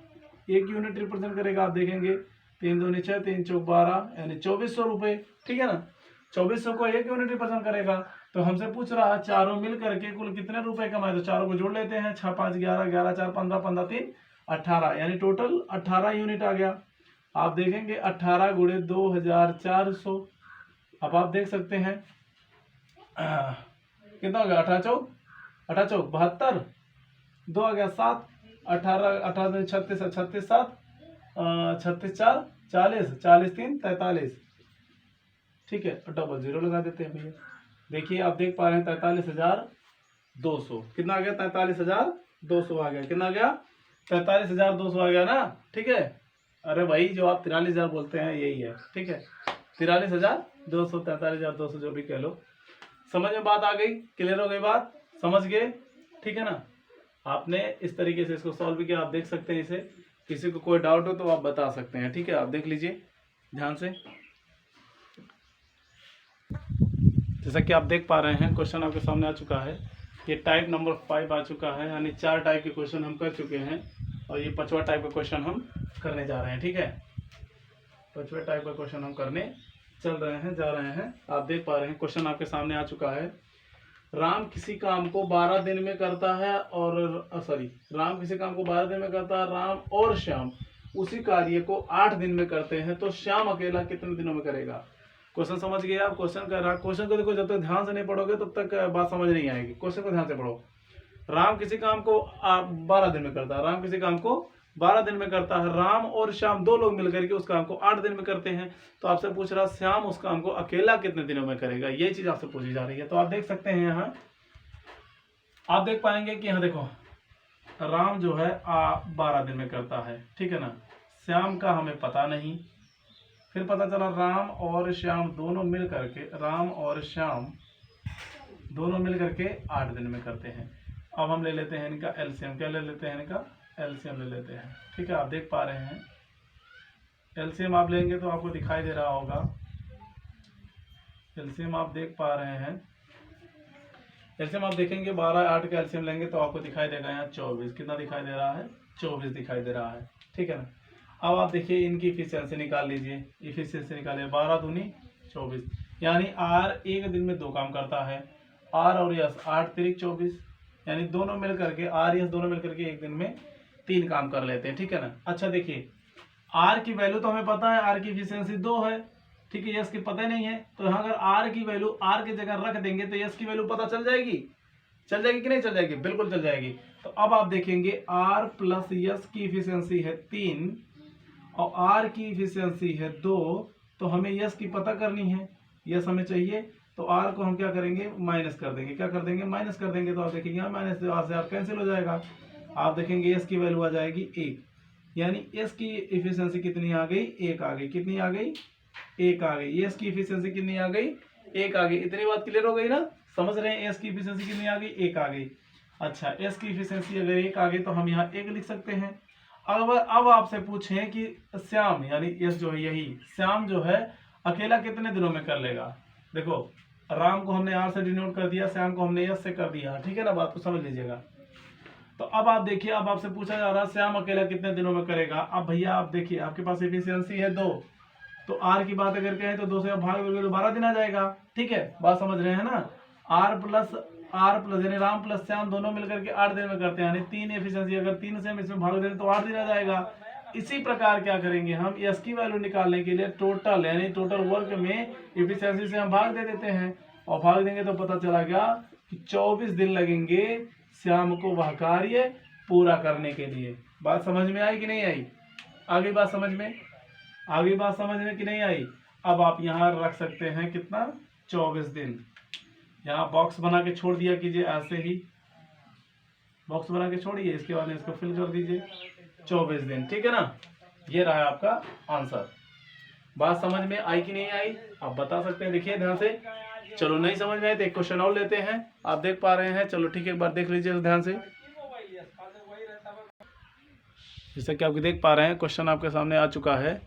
1 यूनिट रिप्रेजेंट करेगा, आप देखेंगे 3 दूनी 6 3 चौक 12, यानी 2400 रुपये। ठीक है ना, 2400 को 1 यूनिट रिप्रेजेंट करेगा। तो हमसे पूछ रहा है चारों मिल करके कुल कितने रुपए कमाए, तो चारों को जोड़ लेते हैं, 6 5 11 11 4 15 15 3 18, यानी टोटल 18 यूनिट आ गया। आप देखेंगे 18 गुणे 2400, अब आप देख सकते हैं कितना हो गया, 18 चौक 72, 2 आ गया 7, 18 18 36 36 7 36 4 40 40 3 43। ठीक है, डबल जीरो लगा देते हैं भैया। देखिए आप देख पा रहे हैं 43,200, कितना आ गया, 43,200 आ गया, कितना आ गया, 43,200 आ गया ना। ठीक है, अरे भाई जो आप 43,000 बोलते हैं यही है। ठीक है, 43,200 43,200 जो भी कह लो, समझ में बात आ गई, क्लियर हो गई बात, समझ गए। ठीक है ना, आपने इस तरीके से इसको सॉल्व किया, आप देख सकते हैं इसे, किसी को कोई डाउट हो तो आप बता सकते हैं। ठीक है, आप देख लीजिए ध्यान से, जैसा कि आप देख पा रहे हैं क्वेश्चन आपके सामने आ चुका है, ये टाइप नंबर 5 आ चुका है, यानी 4 टाइप के क्वेश्चन हम कर चुके हैं और ये 5वां टाइप का क्वेश्चन हम करने जा रहे हैं। ठीक है, 5वें टाइप का क्वेश्चन हम करने जा रहे हैं। आप देख पा रहे हैं क्वेश्चन आपके सामने आ चुका है। राम किसी काम को 12 दिन में करता है राम किसी काम को 12 दिन में करता है, राम और श्याम उसी कार्य को 8 दिन में करते हैं, तो श्याम अकेला कितने दिनों में करेगा। क्वेश्चन समझ गए आप, क्वेश्चन कर रहा, क्वेश्चन को देखो, जब तक ध्यान से नहीं पढ़ोगे तब तक बात समझ नहीं आएगी, क्वेश्चन को ध्यान से पढ़ो। राम किसी काम को 12 दिन में करता है, राम किसी काम को 12 दिन में करता है, राम और श्याम 2 लोग मिलकर के उस काम को 8 दिन में करते हैं, तो आपसे पूछ रहा श्याम उस काम को अकेला कितने दिनों में करेगा, ये चीज आपसे पूछी जा रही है। तो आप देख सकते हैं यहाँ, आप देख पाएंगे कि यहाँ देखो राम जो है 12 दिन में करता है। ठीक है ना, श्याम का हमें पता नहीं, फिर पता चला राम और श्याम दोनों मिल करके 8 दिन में करते हैं। अब हम ले लेते हैं इनका एलसीएम, क्या ले लेते हैं, इनका एलसीएम ले लेते हैं। ठीक है, आप देख पा रहे हैं एलसीएम आप लेंगे तो आपको दिखाई दे रहा होगा, एलसीएम आप देख पा रहे हैं, एलसीएम आप देखेंगे 12 8 का एलसीएम लेंगे तो आपको दिखाई देगा यहाँ 24, कितना दिखाई दे रहा है, 24 दिखाई दे रहा है। ठीक है ना, अब आप देखिए इनकी इफिशियंसी निकाल लीजिए, इफिशियंसी निकालिए, 12 दूनी 24, यानी आर 1 दिन में 2 काम करता है, आर और यस 8 3 24, यानी दोनों मिल करके आर यस दोनों मिल करके 1 दिन में 3 काम कर लेते हैं। ठीक है ना, अच्छा देखिए आर की वैल्यू तो हमें पता है, आर की इफिशियंसी 2 है। ठीक है, यस की पता नहीं है, तो यहाँ अगर आर की वैल्यू आर की जगह रख देंगे तो यस की वैल्यू पता चल जाएगी, चल जाएगी कि नहीं चल जाएगी? बिल्कुल चल जाएगी। तो अब आप देखेंगे R प्लस यस की इफिशियंसी है 3 और R की इफिशियंसी है 2, तो हमें यस की पता करनी है, यस हमें चाहिए। तो R को हम क्या करेंगे? माइनस कर देंगे। क्या कर देंगे? माइनस कर देंगे। तो आप देखेंगे यहाँ माइनस से R से R कैंसिल हो जाएगा। आप देखेंगे यस की वैल्यू आ जाएगी 1, यानी यस की इफिशियंसी कितनी आ गई? 1 आ गई। कितनी आ गई? 1 आ गई। यस की इफिशियंसी कितनी आ गई? 1 आ गई। इतनी बात क्लियर हो गई ना? समझ रहे हैं? एस की इफिशियंसी कितनी आ गई? 1 आ गई। अच्छा, एस की इफिशियंसी अगर 1 आ गई तो हम यहाँ 1 लिख सकते हैं। अब आपसे पूछें कि श्याम यानी एस जो है, यही श्याम जो है अकेला कितने दिनों में कर लेगा? देखो, राम को हमने आर से डिनोट कर दिया, श्याम को हमने एस से कर दिया, ठीक है ना? बात को समझ लीजिएगा। तो अब आप देखिए, अब आपसे पूछा जा रहा है श्याम अकेला कितने दिनों में करेगा। अब भैया आप देखिए, आपके पास इफिशियंसी है 2, तो आर की बात अगर कहें तो 2 से भाग दोगे तो 12 दिन आ जाएगा, ठीक है? बात समझ रहे हैं ना? आर प्लस यानी राम प्लस श्याम दोनों मिलकर के 8 दिन में करते हैं, यानी 3 एफिशिएंसी, अगर 3 से हम इसमें भाग दें तो 8 दिन आ जाएगा। इसी प्रकार क्या करेंगे हम? एस की वैल्यू निकालने के लिए टोटल यानी टोटल वर्क में एफिशिएंसी से हम भाग दे देते हैं, और भाग देंगे तो पता चला गया कि 24 दिन लगेंगे श्याम को वह कार्य पूरा करने के लिए। बात समझ में आई कि नहीं आई? आगे बात समझ में? आगे बात समझ में कि नहीं आई? अब आप यहाँ रख सकते हैं कितना? 24 दिन। यहाँ बॉक्स बना के छोड़ दिया कीजिए, ऐसे ही बॉक्स बना के छोड़िए, इसके बाद इसको फिल कर दीजिए 24 दिन, ठीक है ना? ये रहा आपका आंसर। बात समझ में आई कि नहीं आई? आप बता सकते हैं, देखिए ध्यान से। चलो, नहीं समझ में आए तो एक क्वेश्चन और लेते हैं। आप देख पा रहे हैं? चलो ठीक है, एक बार देख लीजिए ध्यान से। जैसा कि आप देख पा रहे हैं, क्वेश्चन आपके सामने आ चुका है।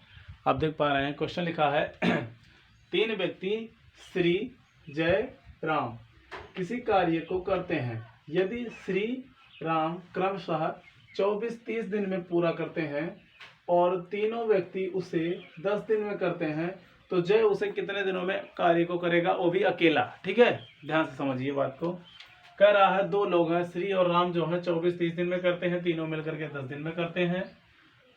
आप देख पा रहे हैं, क्वेश्चन लिखा है 3 व्यक्ति श्री, जय, राम किसी कार्य को करते हैं। यदि श्री, राम क्रमशः 24-30 दिन में पूरा करते हैं और तीनों व्यक्ति उसे 10 दिन में करते हैं, तो जय उसे कितने दिनों में कार्य को करेगा, वो भी अकेला? ठीक है, ध्यान से समझिए बात को। कह रहा है 2 लोग हैं, श्री और राम जो है 24-30 दिन में करते हैं, तीनों मिलकर के 10 दिन में करते हैं।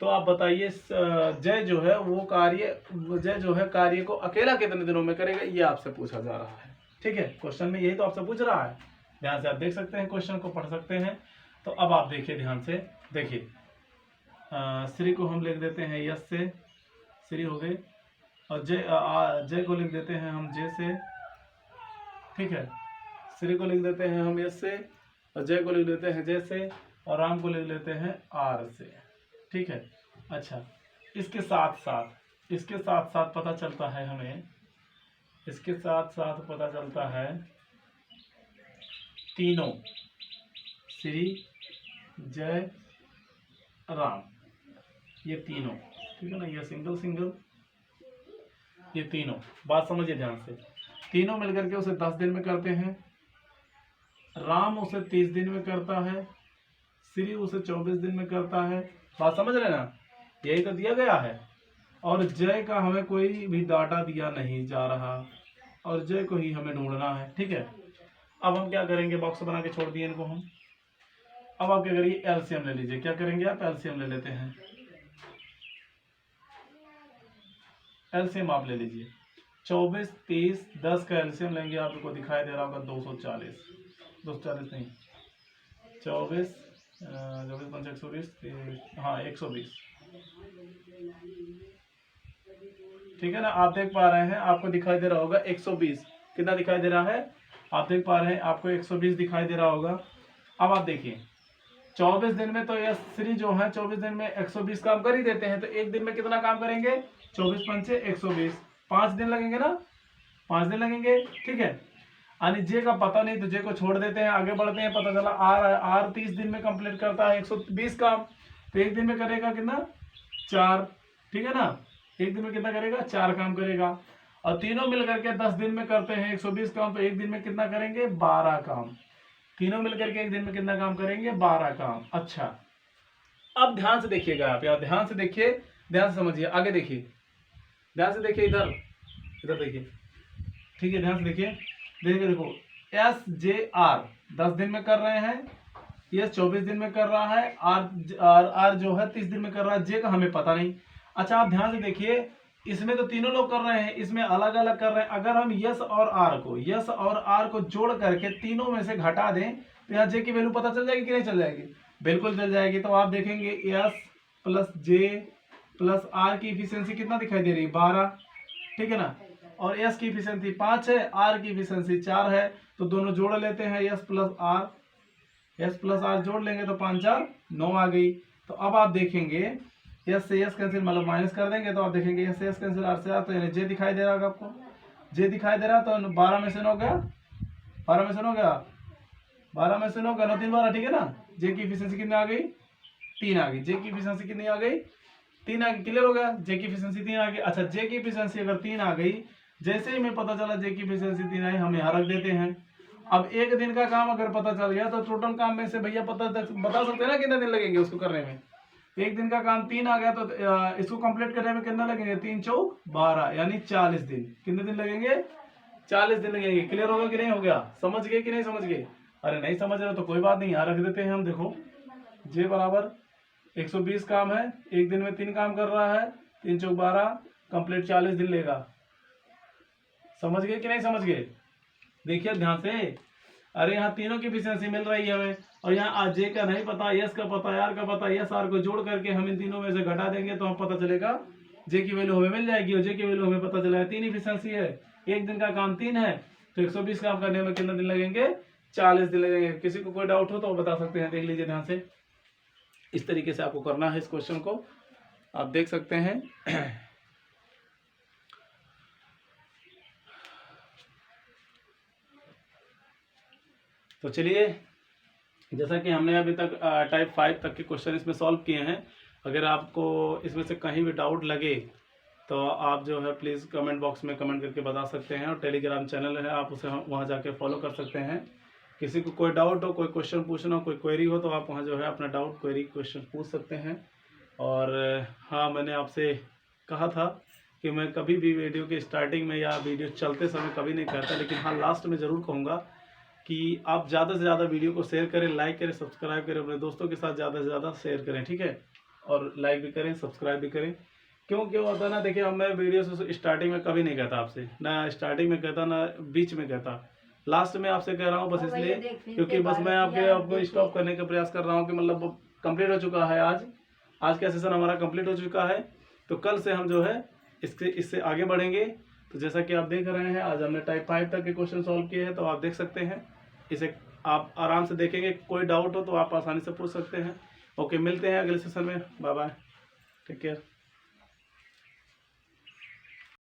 तो आप बताइए जय जो है वो कार्य को अकेला कितने दिनों में करेगा, ये आपसे पूछा जा रहा है। ठीक है, क्वेश्चन में यही तो आपसे पूछ रहा है। ध्यान से आप देख सकते हैं, क्वेश्चन को पढ़ सकते हैं। तो अब आप देखिए ध्यान से, देखिए श्री को हम लिख देते हैं यस से, श्री हो गए, और जय को लिख देते हैं हम जे से, ठीक है। श्री को लिख देते हैं हम यस से, और जय को लिख देते हैं जे से, और राम को लिख लेते हैं आर से, ठीक है। अच्छा, इसके साथ साथ पता चलता है हमें, इसके साथ साथ पता चलता है तीनों श्री, जय, राम, ये तीनों, ठीक है ना, ये सिंगल ये तीनों। बात समझिए ध्यान से, तीनों मिलकर के उसे 10 दिन में करते हैं, राम उसे 30 दिन में करता है, श्री उसे 24 दिन में करता है। बात समझ रहे ना, यही तो दिया गया है। और जय का हमें कोई भी डाटा दिया नहीं जा रहा, और जय को ही हमें ढूंढना है, ठीक है। अब हम क्या करेंगे, बॉक्स बना के छोड़ दिए इनको हम। अब आप क्या करिए, एलसीएम ले लीजिए। क्या करेंगे आप, एलसीएम ले लेते हैं। एलसीएम आप ले लीजिए, 24, 30, 10 का एलसीएम लेंगे, आपको दिखाई दे रहा होगा 240 नहीं, 24 5 120, हाँ 120, ठीक है ना। आप देख पा रहे हैं, आपको दिखाई दे रहा होगा 120। कितना दिखाई दे रहा है, आप देख पा रहे हैं, आपको 120 दिखाई दे रहा होगा। अब आप देखिए 24 दिन में तो ये श्री जो है 24 दिन में 120 काम कर ही देते हैं, तो एक दिन में कितना काम करेंगे, 24 पंचे 120, 5 दिन लगेंगे ना, 5 दिन लगेंगे, ठीक है। यानी जे का पता नहीं, तो जे को छोड़ देते हैं, आगे बढ़ते हैं। पता चला आर 30 दिन में कंप्लीट करता है 120 काम, तो एक दिन में करेगा कितना, 4, ठीक है ना। एक दिन में कितना करेगा, 4 काम करेगा। और तीनों मिलकर के 10 दिन में करते हैं 120 काम, तो एक दिन में कितना करेंगे, 12 काम। तीनों मिलकर के एक दिन में कितना काम करेंगे, 12 काम। अच्छा, अब ध्यान से देखिएगा आप, यार ध्यान से देखिए, ध्यान से समझिए, आगे देखिए, ध्यान से देखिए, इधर देखिए, ठीक है। ध्यान से देखिए, देखो एस जे आर 10 दिन में कर रहे हैं, एस 24 दिन में कर रहा है, आर जो है 30 दिन में कर रहा है, जे का हमें पता नहीं। अच्छा, आप ध्यान से देखिए, इसमें तो तीनों लोग कर रहे हैं, इसमें अलग अलग कर रहे हैं। अगर हम यस और आर को जोड़ करके तीनों में से घटा दें, तो यहाँ जे की वैल्यू पता चल जाएगी कि नहीं चल जाएगी? बिल्कुल चल जाएगी। तो आप देखेंगे S plus J plus R की इफिशियंसी कितना दिखाई दे रही है? 12, ठीक है ना। और एस की इफिशियंसी 5 है, आर की इफिशियंसी 4 है, तो दोनों जोड़ लेते हैं, एस प्लस आर जोड़ लेंगे तो 5 4 9 आ गई। तो अब आप देखेंगे एस से एस कैंसिल मतलब माइनस कर देंगे, तो आप देखेंगे एस से एस कैंसिल, आर से आर, तो यानी जे दिखाई दे रहा होगा आपको, जे दिखाई दे रहा, तो 12 में से 9 गया, 12 में से 9 गया, 12 में से 9 गया, 9 3 12, ठीक है ना। जे की इफिशियंसी कितनी आ गई? 3 आ गई। जे की इफिशियंसी कितनी आ गई? 3 आ गई। क्लियर हो गया? जे की इफिशियंसी 3 आ गई। अच्छा, जे की इफिशियंसी अगर 3 आ गई, जैसे ही हमें पता चला जे की इफिशियंसी 3 आई, हम यहाँ रख देते हैं। अब एक दिन का काम अगर पता चल गया तो टोटल काम में से भैया बता सकते हैं ना कितने दिन लगेंगे उसको करने में। एक दिन का काम 3 आ गया तो इसको कंप्लीट करने में कितना लगेंगे? 3 चौक 12 यानी 40 दिन। कितने दिन लगेंगे? 40 दिन लगेंगे। क्लियर होगा कि नहीं हो गया? समझ गए कि नहीं समझ गए? अरे नहीं समझ रहे हो तो कोई बात नहीं, यहाँ रख देते हैं हम। देखो जे बराबर 120 काम है, एक दिन में 3 काम कर रहा है, 3 चौक 12 कंप्लीट 40 दिन लेगा। समझ गए कि नहीं समझ गए? देखिए ध्यान से। अरे यहाँ तीनों की इफिशियंसी मिल रही है हमें, और यहाँ आज जे का नहीं पता, यस का पता, आर का पता, यस आर को जोड़ करके हम इन तीनों में से घटा देंगे तो हम पता चलेगा जे की वैल्यू हमें मिल जाएगी। और जे की वैल्यू हमें पता चला है 3 इफिशियंसी है, एक दिन का काम 3 है, तो 120 काम करने में कितने दिन लगेंगे? 40 दिन लगेंगे। किसी को कोई डाउट हो तो बता सकते हैं, देख लीजिए ध्यान से। इस तरीके से आपको करना है इस क्वेश्चन को, आप देख सकते हैं। तो चलिए, जैसा कि हमने अभी तक टाइप 5 तक के क्वेश्चन इसमें सॉल्व किए हैं। अगर आपको इसमें से कहीं भी डाउट लगे तो आप जो है प्लीज़ कमेंट बॉक्स में कमेंट करके बता सकते हैं, और टेलीग्राम चैनल है, आप उसे वहां जाके फॉलो कर सकते हैं। किसी को कोई डाउट हो, कोई क्वेश्चन पूछना हो, कोई क्वेरी हो, तो आप वहाँ जो है अपना डाउट क्वेरी क्वेश्चन पूछ सकते हैं। और हाँ, मैंने आपसे कहा था कि मैं कभी भी वीडियो के स्टार्टिंग में या वीडियो चलते समय कभी नहीं कहता, लेकिन हाँ लास्ट में ज़रूर कहूँगा कि आप ज़्यादा से ज़्यादा वीडियो को शेयर करें, लाइक करें, सब्सक्राइब करें, अपने दोस्तों के साथ ज़्यादा से ज़्यादा शेयर करें, ठीक है। और लाइक भी करें, सब्सक्राइब भी करें। क्यों होता है ना, देखिए अब मैं वीडियो से स्टार्टिंग में कभी नहीं कहता आपसे, ना स्टार्टिंग में कहता ना बीच में कहता, लास्ट में आपसे कह रहा हूँ बस इसलिए क्योंकि बस मैं आपको स्टॉप करने का प्रयास कर रहा हूँ कि मतलब कंप्लीट हो चुका है आज का सेशन हमारा कंप्लीट हो चुका है। तो कल से हम जो है इससे आगे बढ़ेंगे। तो जैसा कि आप देख रहे हैं, आज हमने टाइप 5 तक के क्वेश्चन सॉल्व किए हैं, तो आप देख सकते हैं, इसे आप आराम से देखेंगे। कोई डाउट हो तो आप आसानी से पूछ सकते हैं। ओके, मिलते हैं अगले सेशन में। Bye bye, take care.